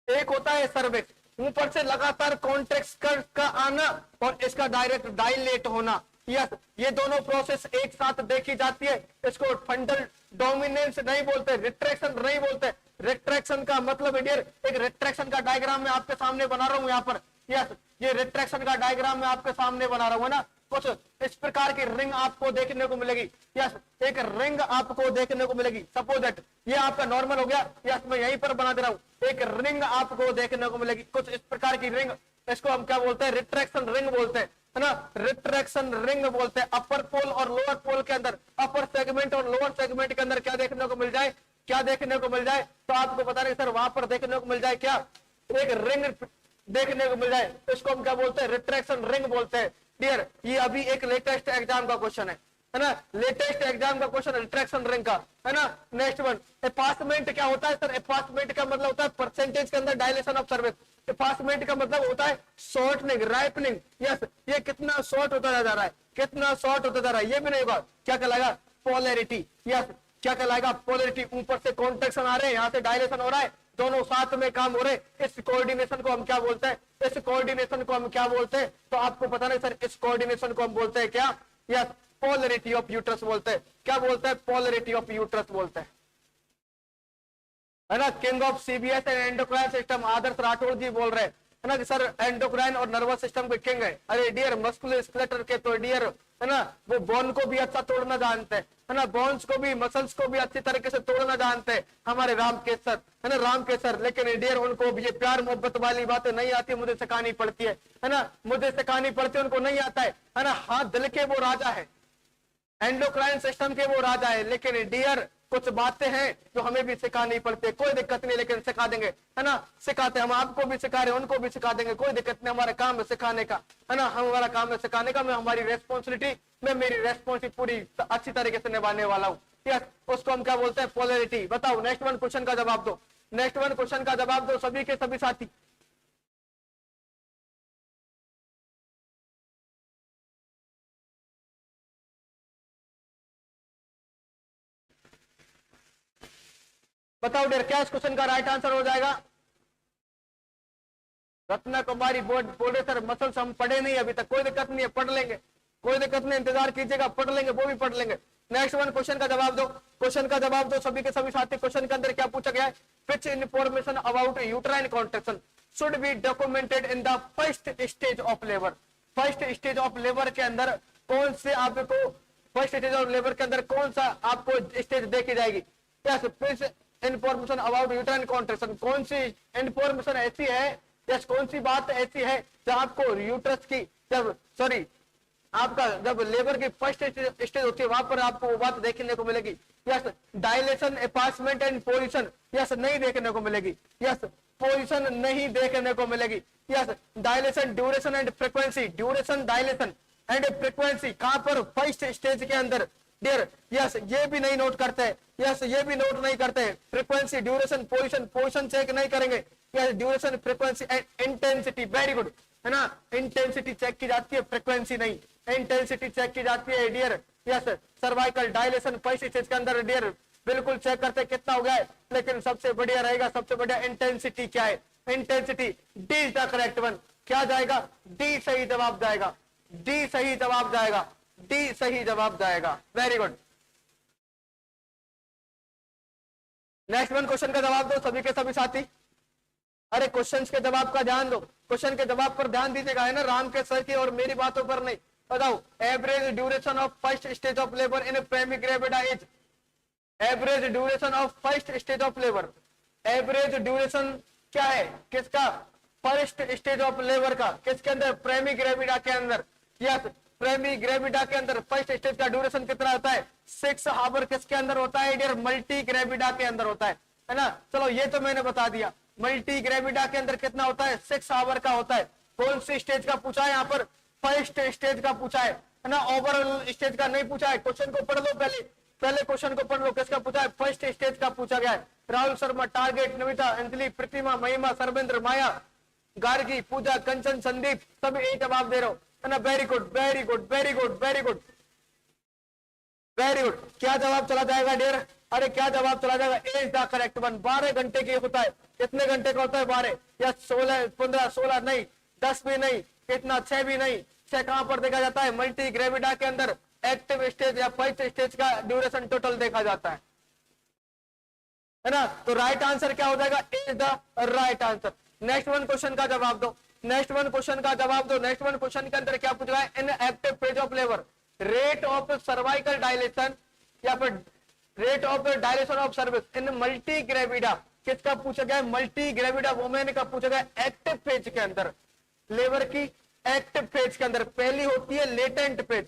एक होता है सर्विक्स। ऊपर से लगातार कॉन्ट्रैक्शन का आना और इसका डायरेक्ट डायलेट होना। यस, ये दोनों प्रोसेस एक साथ देखी जाती है। इसको फंडल डोमिनेंस नहीं बोलते, रिट्रैक्शन नहीं बोलते। रिट्रैक्शन का मतलब डियर, एक रिट्रैक्शन का डायग्राम मैं आपके सामने बना रहा हूं यहाँ पर। यस, ये रिट्रैक्शन का डायग्राम मैं आपके सामने बना रहा हूं, है ना। कुछ इस प्रकार की रिंग आपको देखने को मिलेगी। यस, एक रिंग आपको देखने को मिलेगी। सपोज दैट ये आपका नॉर्मल हो गया। यस, मैं यहीं पर बना दे रहा हूं। एक रिंग आपको देखने को मिलेगी, कुछ इस प्रकार की रिंग। इसको हम क्या बोलते हैं? रिट्रैक्शन रिंग बोलते हैं, है ना, रिट्रैक्शन रिंग बोलते हैं। अपर पोल और लोअर पोल के अंदर, अपर सेगमेंट और लोअर सेगमेंट के अंदर क्या देखने को मिल जाए? क्या देखने को मिल जाए? तो आपको बता रहे सर वहां पर देखने को मिल जाए क्या? एक रिंग देखने को मिल जाए। इसको हम क्या बोलते हैं? रिट्रैक्शन रिंग बोलते हैं। डियर, ये अभी एक लेटेस्ट एग्जाम का क्वेश्चन है ना, लेटेस्ट एग्जाम का क्वेश्चन रिट्रैक्शन रिंग का, है ना। नेक्स्ट वन, एपासमेंट क्या होता है सर? एपासमेंट का मतलब होता है परसेंटेज के अंदर डायलेशन ऑफ सर्विस। एपासमेंट का मतलब होता है शॉर्टनिंग, राइपनिंग। यस, ये कितना शॉर्ट होता जा रहा है, कितना शॉर्ट होता जा रहा है, ये भी नहीं होगा। क्या कहलाएगा? पोलैरिटी। यस, क्या कहलाएगा? पोलैरिटी। ऊपर से कॉन्ट्रैक्शन आ रहे हैं, यहाँ से डायलेशन हो रहा है, दोनों साथ में काम हो रहे। इस कोऑर्डिनेशन को हम क्या बोलते हैं? इस कोऑर्डिनेशन को हम क्या बोलते हैं? तो आपको पता नहीं सर, इस कोऑर्डिनेशन को हम बोलते हैं क्या? यस, पोलैरिटी ऑफ यूट्रस बोलते हैं। क्या बोलते हैं? पोलैरिटी ऑफ यूट्रस बोलते हैं, है ना। King of CBS and endocrine system Adarsh Rathore ji बोल रहे हैं, है ना, कि सर एंडोक्राइन और नर्वस सिस्टम के किंग है। अरे डियर, मस्कुलर स्केलेटल के तो डियर, है ना, वो बोन को भी अच्छा तोड़ना जानते हैं, है ना, बोन्स को भी, मसल्स को भी अच्छी तरीके से तोड़ना जानते हैं हमारे रामकेश सर, है ना, रामकेश सर। लेकिन डियर, उनको ये प्यार मोहब्बत वाली बातें नहीं आती, मुझे सिखानी पड़ती है ना, मुझे सिखानी पड़ती है, उनको नहीं आता है ना। हाँ, दिल के वो राजा है, एंडोक्राइन सिस्टम के वो राजा है। लेकिन डियर, कुछ बातें हैं जो हमें भी सिखानी पड़ती है। कोई दिक्कत नहीं, लेकिन सिखा देंगे, है ना, सिखाते। हम आपको भी सिखा रहे हैं, उनको भी सिखा देंगे, कोई दिक्कत नहीं। हमारा काम है सिखाने का, है ना, हमारा काम है सिखाने का। मैं हमारी रेस्पॉन्सिबिलिटी, मैं मेरी रेस्पॉन्सिबिलिटी पूरी अच्छी तरीके से निभाने वाला हूँ। यस, उसको हम क्या बोलते हैं? पोलैरिटी। बताओ नेक्स्ट वन क्वेश्चन का जवाब दो, नेक्स्ट वन क्वेश्चन का जवाब दो सभी के सभी साथी। बताओ डियर, क्या इस क्वेश्चन का राइट आंसर हो जाएगा? रत्ना कुमारी बोले सर मसल्स हम पढ़े नहीं अभी तक। कोई दिक्कत नहीं है, पढ़ लेंगे, कोई दिक्कत नहीं, इंतजार कीजिएगा, पढ़ लेंगे, वो भी पढ़ लेंगे। नेक्स्ट वन क्वेश्चन का जवाब दो, क्वेश्चन का जवाब दो सभी के सभी साथी। क्वेश्चन के अंदर क्या पूछा गया है? Which information about uterine contraction should be documented in the first stage of labour. First stage of labour के अंदर कौन से आपको, फर्स्ट स्टेज ऑफ लेबर के अंदर कौन सा आपको स्टेज देखी जाएगी? Yes, information about uterine contraction, कौन सी इंफॉर्मेशन ऐसी है, यस, कौन सी बात ऐसी है जब आपको यूट्रस की, जब सॉरी आपका जब लेबर की फर्स्ट स्टेज होती है, वहां पर आपको वो बात देखने को मिलेगी। Yes, dilation, effacement and position, yes, नहीं देखने को मिलेगी। यस, पोजीशन नहीं देखने को मिलेगी। Yes, dilation, duration and frequency, duration, dilation and frequency कहां पर? फर्स्ट स्टेज के अंदर डियर। यस, ये भी नहीं नोट करते, यस, ये भी नोट नहीं करते। Frequency, duration, position, position check नहीं करेंगे। Yes, duration, frequency and intensity, very good, है ना, इंटेंसिटी चेक की जाती है, फ्रीक्वेंसी नहीं, इंटेंसिटी चेक की जाती है dear. Yes, cervical dilation first stage के अंदर डियर बिल्कुल चेक करते कितना हो गया है। लेकिन सबसे बढ़िया रहेगा, सबसे बढ़िया इंटेंसिटी क्या है? Intensity, D is the correct one. क्या जाएगा? डी सही जवाब जाएगा, डी सही जवाब जाएगा, डी सही जवाब जाएगा। Very good. Next one question का जवाब दो सभी के सभी साथी। अरे क्वेश्चंस के जवाब का ध्यान दो, क्वेश्चन के जवाब पर ध्यान दीजिएगा, है ना, राम के सर की और मेरी बातों पर नहीं। बताओ average duration of first stage of labour in primary gravida is, average duration of first stage of labour, average duration क्या है किसका, फर्स्ट स्टेज ऑफ लेबर का, किसके अंदर, प्राइमरी ग्रेविडा के अंदर। यस, प्राइमरी ग्रेविडा के अंदर फर्स्ट स्टेज का ड्यूरेशन कितना होता है, 6 आवर किसके अंदर होता है डियर, मल्टी ग्रेविडा के अंदर होता है ना। चलो ये तो मैंने बता दिया, मल्टी ग्रेविडा के अंदर कितना होता है, 6 आवर का होता है। कौन सी स्टेज का पूछा है यहाँ पर, फर्स्ट स्टेज का पूछा है ना, ओवरऑल स्टेज का नहीं पूछा है। क्वेश्चन को पढ़ लो पहले, पहले क्वेश्चन को पढ़ लो, किसका पूछा है, फर्स्ट स्टेज का पूछा गया है। राहुल शर्मा, टारगेट, नमिता, अंजलि, प्रतिमा, महिमा, सर्वेंद्र, माया, गार्गी, पूजा, कंचन, संदीप, सब यही जवाब दे रहे हो, है ना। Very good very good very good very good very good. क्या जवाब चला जाएगा डियर, अरे क्या जवाब चला जाएगा, इज द करेक्ट वन। 12 घंटे की होता है, कितने घंटे का होता है, 12 या 16, 15, 16 नहीं, 10 भी नहीं, कितना, 6 भी नहीं। 6 कहां पर देखा जाता है, मल्टी ग्रेविडा के अंदर एक्टिव स्टेज या फर्स्ट स्टेज का ड्यूरेशन टोटल देखा जाता है ना। तो राइट आंसर क्या हो जाएगा, is the right answer. Next one question का जवाब दो, नेक्स्ट वन क्वेश्चन का जवाब दो। नेक्स्ट वन क्वेश्चन के अंदर क्या पूछ रहा है, इन active phase of labour rate of cervical dilation या फिर rate of dilation of service in multi gravida, किसका पूछा गया है, मल्टी ग्रेविडा वुमेन का पूछा गया एक्टिव फेज के अंदर, लेबर की एक्टिव फेज के अंदर। पहली होती है लेटेंट फेज,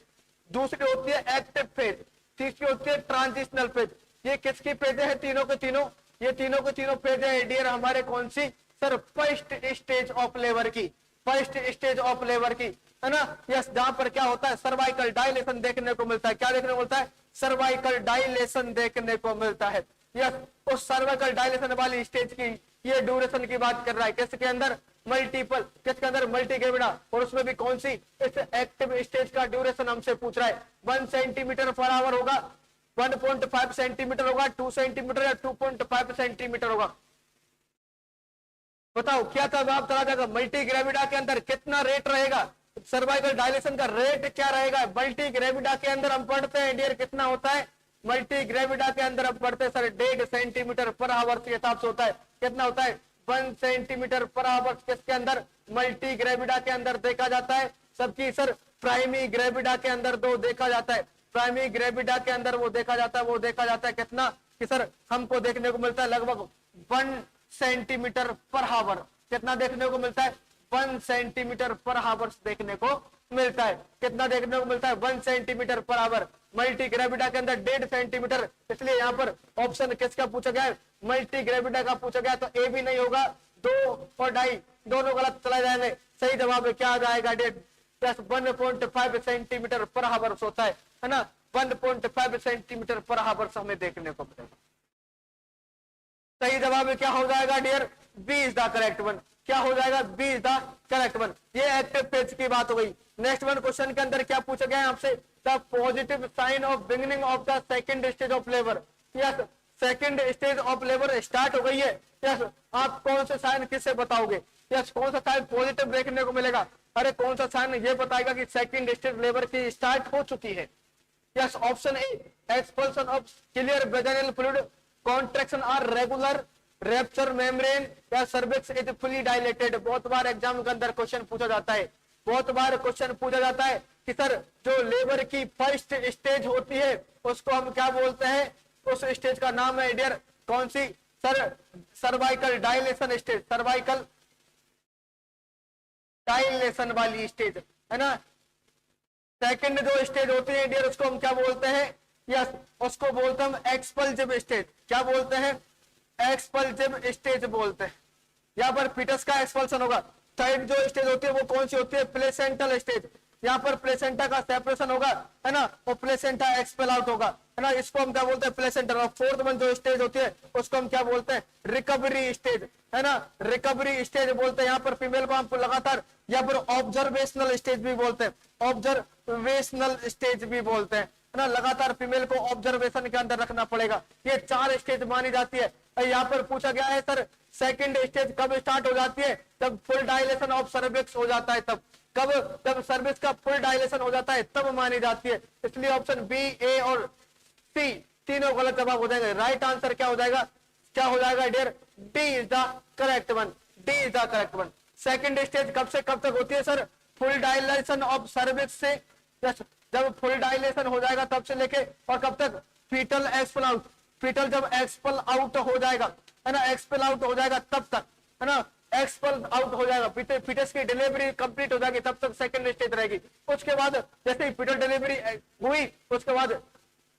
दूसरी होती है एक्टिव फेज, तीसरी होती है ट्रांजिशनल फेज। ये किसकी फेज है, तीनों के तीनों, ये तीनों के तीनों फेज है डियर हमारे कौन सी, sir first stage of labour की, फर्स्ट स्टेज ऑफ लेबर की, है ना। यस, जहां पर क्या होता है, सर्वाइकल डायलेशन देखने को मिलता है। क्या देखने को मिलता है, सर्वाइकल डायलेशन देखने को मिलता है। यस, उस सर्वाइकल डायलेशन वाली स्टेज की ये ड्यूरेशन की बात कर रहा है, किसके अंदर, मल्टीपल, किसके अंदर, मल्टी ग्रेविडा, और उसमें भी कौन सी, इस एक्टिव स्टेज का ड्यूरेशन हमसे पूछ रहा है। 1 सेंटीमीटर पर आवर होगा, 1.5 सेंटीमीटर होगा, 2 सेंटीमीटर या 2.5 सेंटीमीटर होगा। बताओ क्या जवाब चला जाएगा, मल्टी ग्रेविडा के अंदर कितना रेट रहेगा, सर्वाइकल डायलेशन का रेट क्या रहेगा। मल्टी ग्रेविडा के अंदर हम पढ़ते हैं डियर कितना होता है, मल्टी ग्रेविडा के अंदर हम पढ़ते हैं सर 1.5 सेंटीमीटर पर आवर के हिसाब से होता है। कितना होता है, 1 सेंटीमीटर पर आवर किसके अंदर, मल्टी ग्रेविडा के अंदर देखा जाता है। सबकी सर प्राइमरी ग्रेविडा के अंदर दो देखा जाता है, प्राइमरी ग्रेविडा के अंदर वो देखा जाता है, वो देखा जाता है कितना कि सर हमको देखने को मिलता है लगभग 1 सेंटीमीटर पर आवर। कितना देखने को मिलता है, 1 सेंटीमीटर पर आवर देखने को मिलता है। कितना देखने को मिलता है, 1 centimetre per hour. Multi gravida के अंदर 1.5 सेंटीमीटर, इसलिए यहाँ पर ऑप्शन किसका पूछा गया है, मल्टी ग्रेविडा का पूछा गया। तो ए भी नहीं होगा, 2 और 2.5 दोनों गलत चला जाएंगे। सही जवाब क्या आ जाएगा, 1.5 सेंटीमीटर पर आवर होता है ना, 1.5 सेंटीमीटर पर आवर हमें देखने को मिलेगा। सही जवाब क्या हो जाएगा dear, B is the correct one. क्या हो जाएगा, B is the correct one. ये एक्टिव फेज की बात हो गई। नेक्स्ट वन क्वेश्चन के अंदर क्या पूछा गया है आपसे, the positive sign of beginning of the second stage of labour. Yes, second stage of labour start हो गई है। यस, आप कौन से साइन किससे बताओगे, यस कौन सा साइन पॉजिटिव देखने को मिलेगा। अरे कौन सा साइन ये बताएगा कि सेकंड स्टेज लेबर की स्टार्ट हो चुकी है। Yes, option A, expulsion of clear vaginal fluid, contraction are regular, rupture membrane या सर्विक्स इज फुली डायलेटेड। बहुत बार एग्जाम के अंदर क्वेश्चन पूछा जाता है, बहुत बार क्वेश्चन पूछा जाता है कि सर जो लेबर की फर्स्ट स्टेज होती है उसको हम क्या बोलते हैं, उस स्टेज का नाम है डियर कौन सी, sir cervical dilation stage, cervical dilation वाली स्टेज, है ना। सेकंड जो स्टेज होती है डियर उसको हम क्या बोलते हैं, यस उसको बोलते हैं हम एक्सपल्सिव स्टेज। क्या बोलते हैं, एक्सपल्सिव स्टेज बोलते हैं। यहाँ पर फीटस का एक्सपल्सन होगा। थर्ड जो स्टेज होती है वो कौन सी होती है, प्लेसेंटल स्टेज। यहाँ पर प्लेसेंटा का सेपरेशन होगा, है ना, और प्लेसेंटा एक्सपेल आउट होगा, है ना, इसको हम क्या बोलते हैं, प्लेसेंटा। और फोर्थ वन जो स्टेज होती है उसको हम क्या बोलते हैं, रिकवरी स्टेज, है ना, रिकवरी स्टेज बोलते हैं। यहाँ पर फीमेल को हम लगातार यहाँ पर ऑब्जर्वेशनल स्टेज भी बोलते हैं, ऑब्जर्वेशनल स्टेज भी बोलते हैं, है ना। लगातार फीमेल को ऑब्जर्वेशन के अंदर रखना पड़ेगा। ये 4 स्टेज मानी जाती है। यहाँ पर पूछा गया है सर सेकंड स्टेज कब स्टार्ट हो जाती है, जब फुल डायलेशन ऑफ सर्विक्स हो जाता है। तब कब, जब सर्विक्स का फुल डायलेशन हो जाता है तब मानी जाती है। इसलिए ऑप्शन बी, ए और सी तीनों गलत जवाब हो जाएंगे। राइट आंसर क्या हो जाएगा, क्या हो जाएगा dear? D is the correct one, D is the correct one. Second stage कब से कब तक होती है sir? Full dilation of cervix से, जब फुल डायलेशन हो जाएगा तब से लेके और कब तक? फीटल एक्सपेल आउट, फीटल जब एक्सपेल आउट हो जाएगा, है ना, एक्सपेल आउट हो जाएगा तब तक, है ना, एक्सपेल आउट हो जाएगा, फीटस की डिलीवरी कंप्लीट हो जाएगी तब तक सेकंड स्टेज रहेगी। उसके बाद जैसे ही फीटल डिलीवरी हुई उसके बाद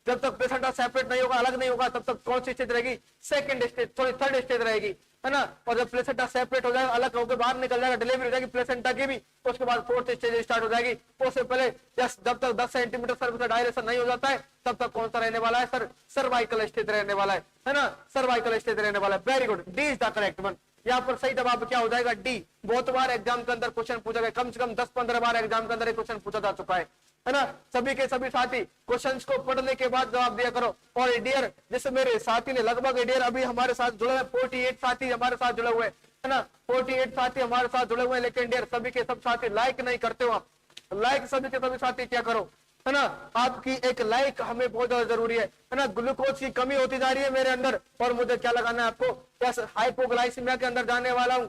जब तक प्लेसेंटा सेपरेट नहीं होगा, अलग नहीं होगा, तब तक कौन सी स्टेज रहेगी? Second stage, sorry third stage रहेगी, है ना। और जब प्लेसेंटा सेपरेट हो जाएगा, अलग होकर बाहर निकल जाएगा, डिलीवरी हो जाएगी प्लेसेंटा की भी, उसके बाद फोर्थ स्टेज स्टार्ट हो जाएगी। उससे पहले जब तक 10 सेंटीमीटर सर्विकल डायलेशन नहीं हो जाता है तब तक कौन सा रहने वाला है सर? सर्वाइकल स्टेज रहने वाला है ना, सर्वाइकल स्टेज रहने वाला है। Very good, D is the correct one. यहाँ पर सही जवाब क्या हो जाएगा? डी। बहुत बार एग्जाम के अंदर क्वेश्चन पूछा गया, कम से कम 10-15 बार एग्जाम के अंदर क्वेश्चन पूछा जा चुका है ना। सभी के सभी साथी क्वेश्चंस को पढ़ने के बाद जवाब दिया करो। और डियर जैसे मेरे साथी ने लगभग डियर अभी हमारे साथ जुड़े हैं, 48 साथी हमारे साथ जुड़े हुए, है ना, 48 साथी हमारे साथ जुड़े हुए हैं, लेकिन डियर सभी के सब साथी लाइक नहीं करते हो आप। लाइक सभी के सभी साथी क्या करो, है ना, आपकी एक लाइक हमें बहुत ज्यादा जरूरी है ना। ग्लूकोज की कमी होती जा रही है मेरे अंदर और मुझे क्या लगाना है आपको? हाइपोग्लाइसीमिया के अंदर जाने वाला हूं।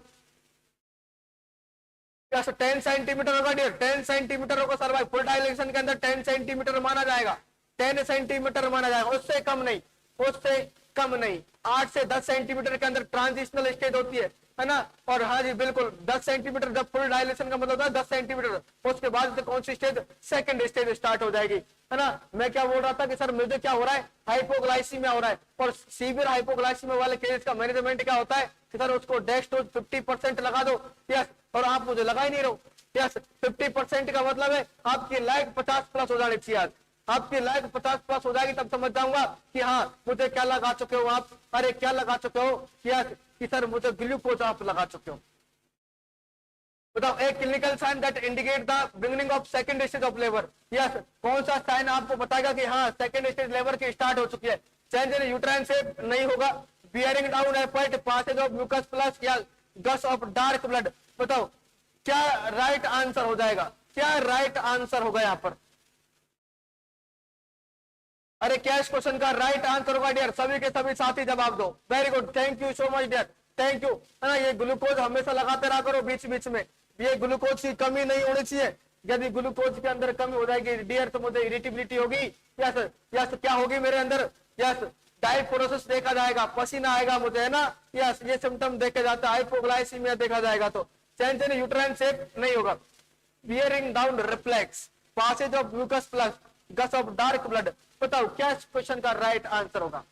10 सेंटीमीटर होगा डियर, 10 सेंटीमीटर होगा सर्वाइव, फुल डायलेशन के अंदर 10 सेंटीमीटर माना जाएगा, 10 सेंटीमीटर माना जाएगा, उससे कम नहीं, उससे कम नहीं। 8 से 10 सेंटीमीटर के अंदर ट्रांजिशनल स्टेज होती है ना। और हाँ जी बिल्कुल 10 सेंटीमीटर जब फुल डायलेशन का मतलब होता है 10 सेंटीमीटर, उसके बाद से कौन सी स्टेज? सेकंड स्टेज स्टार्ट हो जाएगी, है ना। मैं क्या बोल रहा था कि सर मुझे क्या हो रहा है? हाइपोग्लाइसीमिया हो रहा है। और सीवियर हाइपोग्लाइसीमिया वाले केस का मैनेजमेंट क्या होता है कि सर उसको डेक्सट्रोज 50% लगा दो। यस, और आप मुझे लगा ही नहीं रहो। यस, 50% का मतलब है आपकी लाइक 50 प्लस हो जानी चाहिए। आपकी लाइक 50 प्लस हो जाएगी तब समझ जाऊंगा कि हाँ मुझे क्या लगा चुके हो आप। अरे क्या लगा चुके हो? यस, कि सर मुझे ग्लूकोज आप लगा चुके हो। बताओ, एक clinical sign that indicate the beginning of second stage of labour. Yes, कौन सा साइन आपको बताएगा कि हाँ सेकंड स्टेज लेबर की स्टार्ट हो चुकी है? चेंज इन यूट्राइन शेप नहीं होगा, bearing down effort, passage of mucus plus या गस ऑफ डार्क ब्लड। बताओ क्या राइट आंसर हो जाएगा? क्या राइट आंसर होगा यहाँ पर? अरे क्या इस क्वेश्चन का राइट आंसर होगा डियर? सभी के सभी साथी जवाब दो। Very good, thank you so much dear, thank you, है ना। ये ग्लूकोज हमेशा लगाते रहा करो बीच बीच में, ये ग्लूकोज की कमी नहीं होनी चाहिए। यदि ग्लूकोज के अंदर कमी हो जाएगी डियर तो मुझे इरिटेबिलिटी होगी। यस यस, क्या होगी मेरे अंदर? यस, डाइट प्रोसेस देखा जाएगा, पसीना आएगा मुझे, है ना। यस, ये सिम्टम देखे जाता है, हाइपोग्लाइसीमिया देखा जाएगा। तो चेंज इन यूट्राइन शेप नहीं होगा, bearing down reflex, passage of mucus plus, gush of dark blood. बताओ क्या इस क्वेश्चन का राइट आंसर होगा?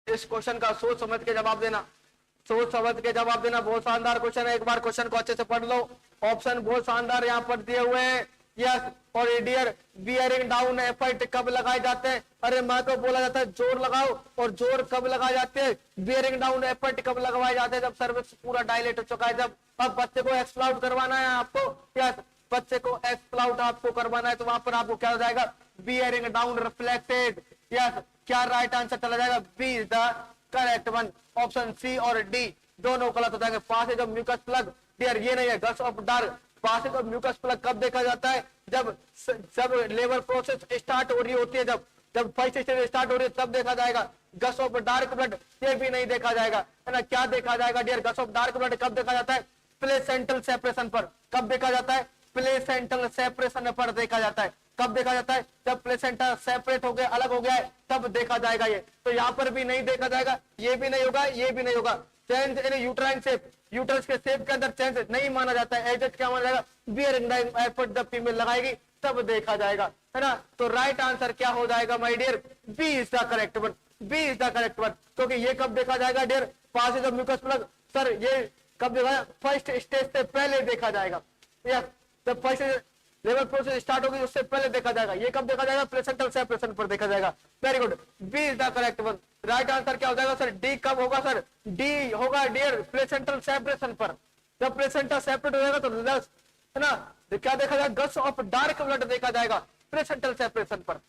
इस क्वेश्चन का सोच समझ के जवाब देना, सोच समझ के जवाब देना। बहुत शानदार क्वेश्चन है, एक बार क्वेश्चन को अच्छे से पढ़ लो। ऑप्शन बहुत शानदार यहाँ पर दिए हुए हैं। यस, और डियर बियरिंग डाउन एफर्ट कब लगाए जाते हैं? अरे मैं तो बोला जाता है जोर लगाओ, और जोर कब लगाए जाते हैं? बियरिंग डाउन एफर्ट कब लगवाए जाते हैं? जब सर्विक्स पूरा डायलेट हो चुका है, जब अब बच्चे को एक्सप्लाउट करवाना है आपको। यस, बच्चे को एक्सप्लाउट आपको करवाना है तो वहां पर आपको क्या हो जाएगा? Bearing down reflected. यस, क्या राइट आंसर चला जाएगा? B is the correct one. Option C और डी दोनों गलत हो जाएंगे। Passage of mucus plug dear ये नहीं है, gush of dark. Passage of mucus plug कब देखा जाता है? जब लेबर प्रोसेस स्टार्ट हो रही होती है, जब फर्स्ट स्टेज स्टार्ट हो रही है तब देखा जाएगा। गस ऑफ डार्क ब्लड ये भी नहीं देखा जाएगा, है ना। क्या देखा जाएगा dear? Gush of dark blood कब देखा जाता है? प्लेसेंटल सेपरेशन पर। कब देखा जाता है? प्लेसेंटल सेपरेशन पर देखा जाता है। कब देखा जाता है? जब प्लेसेंटा सेपरेट हो गया, अलग हो गया है, तब देखा जाएगा ये। तो यहाँ पर भी नहीं देखा जाएगा, ये भी नहीं होगा, ये भी नहीं होगा। Change in uterine shape, uterus के शेप के अंदर चेंज नहीं माना जाता है। एजेट क्या माना जाएगा? बियरिंग डाउन एफर्ट जब फीमेल लगाएगी तब देखा जाएगा, है ना। तो राइट आंसर क्या हो जाएगा my dear? B is the correct one, B is the correct one. क्योंकि ये कब देखा जाएगा dear? Passage of mucus plug. Sir ये कब देखा? फर्स्ट स्टेज से पहले देखा जाएगा। यस, जब फर्स्ट लेवल प्रोसेस स्टार्ट होगी उससे पहले देखा जाएगा। ये कब देखा जाएगा? प्लेसेंटल सेपरेशन पर देखा जाएगा। Very good, B is the correct one. Right answer क्या हो जाएगा सर? डी कब होगा सर? डी होगा डियर प्लेसेंटल सेपरेशन पर। जब प्लेसेंटा सेपरेट हो जाएगा तो है ना, क्या देखा जाएगा? गस ऑफ डार्क ब्लड देखा जाएगा प्लेसेंटल सेपरेशन पर।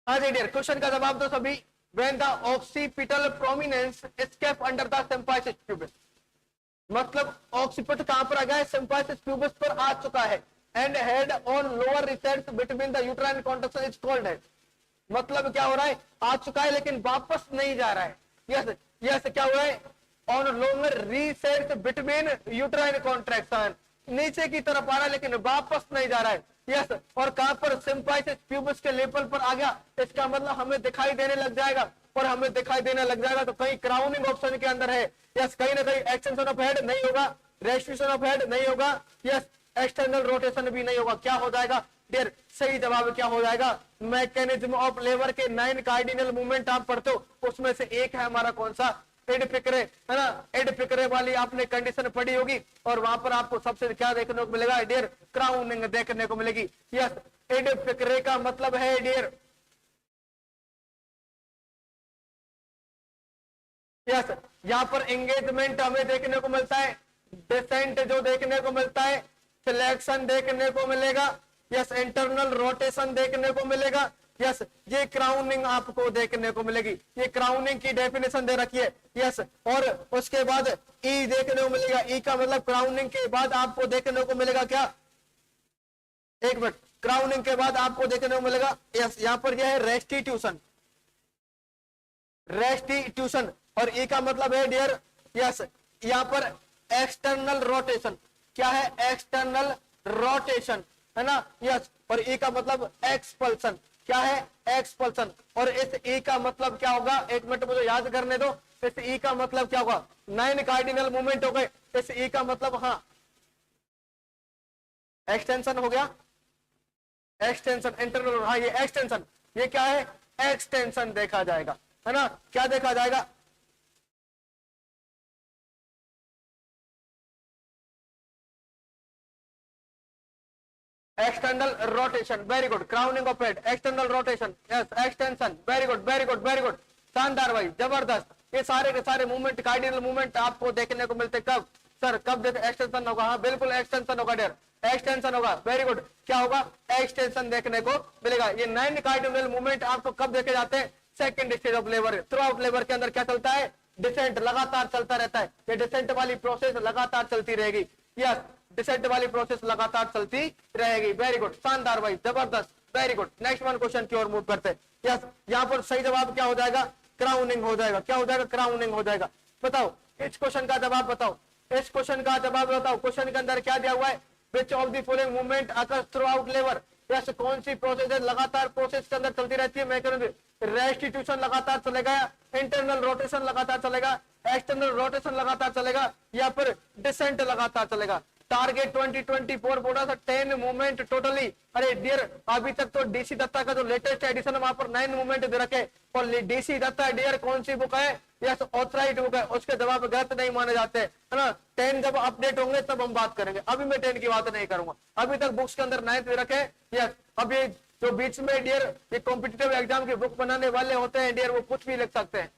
हाँ जी डियर, क्वेश्चन का जवाब दो सभी। When the occipital prominence escape under the symphysis pubis. मतलब ऑक्सीपिट कहां पर आ गया है, सिम्फाइसिस प्यूबिस पर आ चुका है, and head on lower recent between the uterine contraction is called है। मतलब क्या हो रहा है, आ चुका है लेकिन वापस नहीं जा रहा है। यस यस, क्या हुआ है, on lower recent between uterine contraction, नीचे की तरफ आ रहा है लेकिन वापस नहीं जा रहा है। यस, और कहां पर, सिम्फाइसिस प्यूबिस के लेवल पर आ गया, इसका मतलब हमें दिखाई देने लग जाएगा, और हमें दिखाई देने लग जाएगा तो कहीं क्राउनिंग ऑप्शन के अंदर है। यस, कहीं ना कहीं एक्सटेंशन ऑफ हेड नहीं होगा, रेस्ट्रिक्शन ऑफ हेड नहीं होगा, यस, एक्सटर्नल रोटेशन भी नहीं होगा। क्या हो जाएगा डियर, सही जवाब क्या हो जाएगा, मैकेनिज्म ऑफ लेबर के 9 कार्डिनल मूवमेंट आप पढ़ते हो, उसमें से एक है हमारा कौन सा, एड पिकरे, है ना, एड पिकरे वाली आपने कंडीशन पढ़ी होगी, और वहां पर आपको सबसे क्या देखने को मिलेगा डियर, क्राउनिंग देखने को मिलेगी। यस, एड पिकरे का मतलब है डियर, यस, यहाँ पर एंगेजमेंट हमें देखने को मिलता है, डिसेंट जो देखने को मिलता है, सिलेक्शन देखने को मिलेगा, यस, इंटरनल रोटेशन देखने को मिलेगा, यस, ये क्राउनिंग आपको देखने को मिलेगी। ये क्राउनिंग की डेफिनेशन दे रखी है। यस, और उसके बाद ई देखने को मिलेगा, ई का मतलब क्राउनिंग के बाद आपको देखने को मिलेगा क्या, एक मिनट, क्राउनिंग के बाद आपको देखने को मिलेगा, यस, यहाँ पर यह है रेस्टिट्यूशन, रेस्टिट्यूशन, और ई का मतलब है डियर, यस, यहाँ पर एक्सटर्नल रोटेशन, क्या है, एक्सटर्नल रोटेशन, है ना, यस, और ई का मतलब एक्सपल्सन, क्या है, एक्सपल्सन, और इस ई का मतलब क्या होगा, एक मिनट मुझे याद करने दो, इस ई का मतलब क्या होगा, 9 कार्डिनल मूवमेंट हो गए, इस ई का मतलब, हाँ, एक्सटेंशन हो गया, एक्सटेंशन, इंटरनल, हाँ, ये एक्सटेंशन, ये क्या है, एक्सटेंशन देखा जाएगा, है ना, क्या देखा जाएगा, external rotation, very good, crowning of head, external rotation, yes, extension, very good very good very good, शानदार भाई, जबरदस्त। ये सारे के सारे मूवमेंट, कार्डिनल मूवमेंट आपको देखने को मिलते, कब सर, कब देखे, एक्सटेंशन होगा, हाँ बिल्कुल एक्सटेंशन होगा डियर, एक्सटेंशन होगा, वेरी गुड, क्या होगा, एक्सटेंशन देखने को मिलेगा। ये 9 कार्डिनल मूवमेंट आपको कब देखे जाते हैं, second stage of labour, through out labour के अंदर क्या चलता है, डिसेंट लगातार चलता रहता है, ये डिसेंट वाली प्रोसेस लगातार चलती रहेगी, यस, डिसेंट वाली प्रोसेस लगातार चलती रहेगी, वेरी गुड, शानदार भाई, जबरदस्त, very good. Next one question की ओर मूव करते हैं। यस, यहाँ पर सही जवाब क्या हो जाएगा, क्राउनिंग हो जाएगा, क्या हो जाएगा, क्राउनिंग हो जाएगा। बताओ इस क्वेश्चन का जवाब बताओ, इस क्वेश्चन का जवाब बताओ, क्वेश्चन के अंदर क्या दिया हुआ है, विच of the following movement occurs through out labour, yes, कौन सी प्रोसेस है लगातार प्रोसेस के अंदर चलती रहती है, मैकेनिज्म, रेस्टिट्यूशन लगातार चलेगा, इंटरनल रोटेशन लगातार चलेगा, एक्सटर्नल रोटेशन लगातार चलेगा, या फिर डिसेंट लगातार चलेगा। टारगेट 2024 बोला था 10 मूवमेंट टोटली, अरे डियर अभी तक तो डीसी दत्ता का जो लेटेस्ट एडिशन है वहां पर 9 मूवमेंट दे रखे, और डीसी दत्ता डियर कौन सी बुक है, यस, ऑथराइज्ड बुक है, उसके जवाब गलत नहीं माने जाते, है ना। 10 जब अपडेट होंगे तब हम बात करेंगे, अभी मैं 10 की बात नहीं करूंगा, अभी तक बुक्स के अंदर 9 दे रखे, यस। अभी जो बीच में डियर ये कॉम्पिटिटिव एग्जाम की बुक बनाने वाले होते हैं डियर, वो कुछ भी लिख सकते हैं,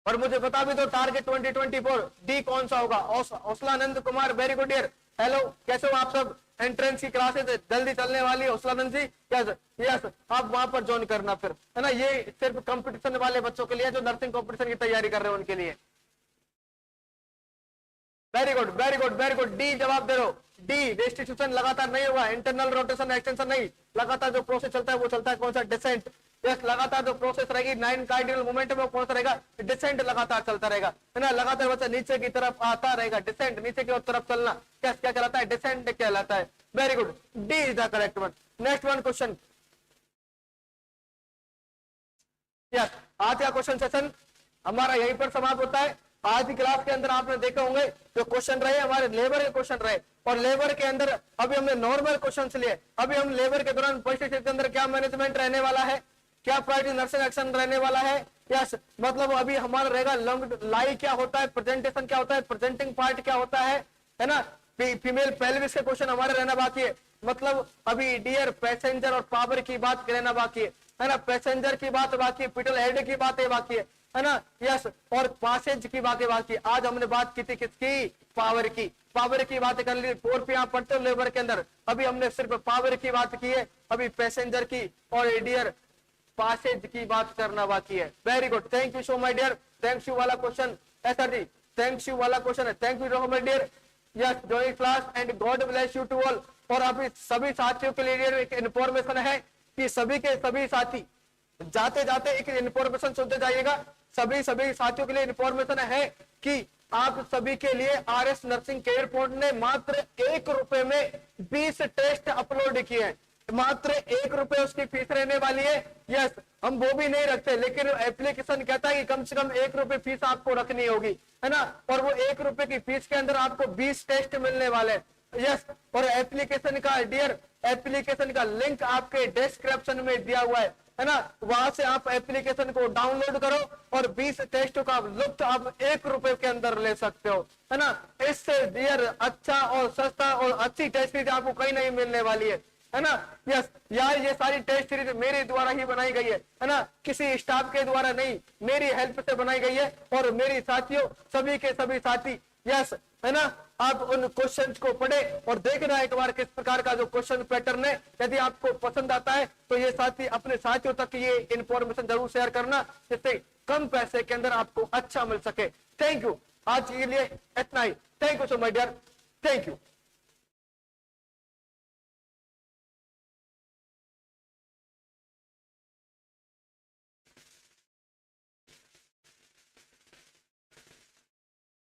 और मुझे बता भी दो टारगेट 2024 डी कौन सा होगा, Hausalanand Kumar, very good dear, hello, कैसे हो आप सब, एंट्रेंस की क्लासेस जल्दी चलने वाली है हौसलानंद जी, यस यस, आप वहां पर ज्वाइन करना फिर, है ना, ये सिर्फ कंपटीशन वाले बच्चों के लिए, जो नर्सिंग कंपटीशन की तैयारी कर रहे हैं उनके लिए। Very good very good very good, D जवाब दे रहे हो, डी, रेस्टिट्यूशन लगातार नहीं होगा, इंटरनल रोटेशन एक्सटेंशन नहीं, लगातार जो प्रोसेस चलता है वो चलता है कौन सा, डिसेंट, यस, लगातार जो प्रोसेस रहेगी 9 कार्डिनल मूवमेंट में कौन सा रहेगा, डिसेंट लगातार चलता रहेगा, है ना, लगातार बच्चा नीचे की तरफ आता रहेगा, डिसेंट, नीचे की तरफ चलना, क्या क्या कहलाता है, डिसेंट कहलाता है, very good, D is the correct one. Next one question, yes, आज का क्वेश्चन सेशन हमारा यहीं पर समाप्त होता है। आज की क्लास के अंदर आपने देखे होंगे जो क्वेश्चन रहे हमारे लेबर के क्वेश्चन रहे, और लेबर के अंदर अभी हमने नॉर्मल क्वेश्चन लिए, अभी हम लेबर के दौरान परिस्थिति के अंदर क्या मैनेजमेंट रहने वाला है, क्या प्रायोरिटी नर्सिंग एक्शन रहने वाला है, यस, मतलब अभी हमारा रहेगा लंग लाई क्या होता है, प्रेजेंटेशन क्या होता है, प्रेजेंटिंग पार्ट क्या होता है ना, फीमेल पेल्विस के क्वेश्चन हमारे रहना बाकी है, मतलब अभी डियर पैसेंजर और पावर की बात रहना बाकी है ना, पैसेंजर की बात बाकी है, पिटल हेड की बातें बाकी है ना, यस, और पासेज की बातें बाकी। आज हमने बात की थी किसकी, पावर की, पावर की बात कर ली, 4 पे आप पढ़ते हो लेबर के अंदर, अभी हमने सिर्फ पावर की बात की है, अभी पैसेंजर की और डियर पासेज की बात करना बाकी है। Very good, thank you so my dear, thanks you वाला क्वेश्चन, सर जी थैंक्स यू वाला क्वेश्चन है। Thank you my dear, yes joining class and God bless you to all. और अभी सभी साथियों के लिए एक इन्फॉर्मेशन है कि सभी के सभी साथी जाते जाते एक इन्फॉर्मेशन सुनते जाइएगा। सभी साथियों के लिए इन्फॉर्मेशन है कि आप सभी के लिए आरएस नर्सिंग केयर पॉइंट ने मात्र 1 रुपए में 20 टेस्ट अपलोड किए हैं। मात्र 1 रुपए उसकी फीस रहने वाली है। यस, हम वो भी नहीं रखते, लेकिन एप्लीकेशन कहता है कि कम से कम 1 रुपए फीस आपको रखनी होगी, है ना। और वो 1 रुपए की फीस के अंदर आपको 20 टेस्ट मिलने वाले हैं। यस, और एप्लीकेशन का डियर एप्लीकेशन का लिंक आपके डिस्क्रिप्शन में दिया हुआ है ना। वहां से आप एप्लीकेशन को डाउनलोड करो और 20 टेस्टों का लुत्फ आप 1 रुपए के अंदर ले सकते हो, है ना। इससे डियर अच्छा और सस्ता और अच्छी टेस्ट सीरीज आपको कहीं नहीं मिलने वाली है ना। यस यार, ये सारी टेस्ट सीरीज मेरे द्वारा ही बनाई गई है ना, किसी स्टाफ के द्वारा नहीं, मेरी हेल्प से बनाई गई है। और मेरी साथियों सभी के सभी साथी, यस, है ना, आप उन क्वेश्चंस को पढ़े और देखना एक बार किस प्रकार का जो क्वेश्चन पैटर्न है। यदि आपको पसंद आता है तो ये साथी अपने साथियों तक ये इंफॉर्मेशन जरूर शेयर करना, जिससे कम पैसे के अंदर आपको अच्छा मिल सके। थैंक यू, आज के लिए इतना ही। Thank you so much dear, thank you.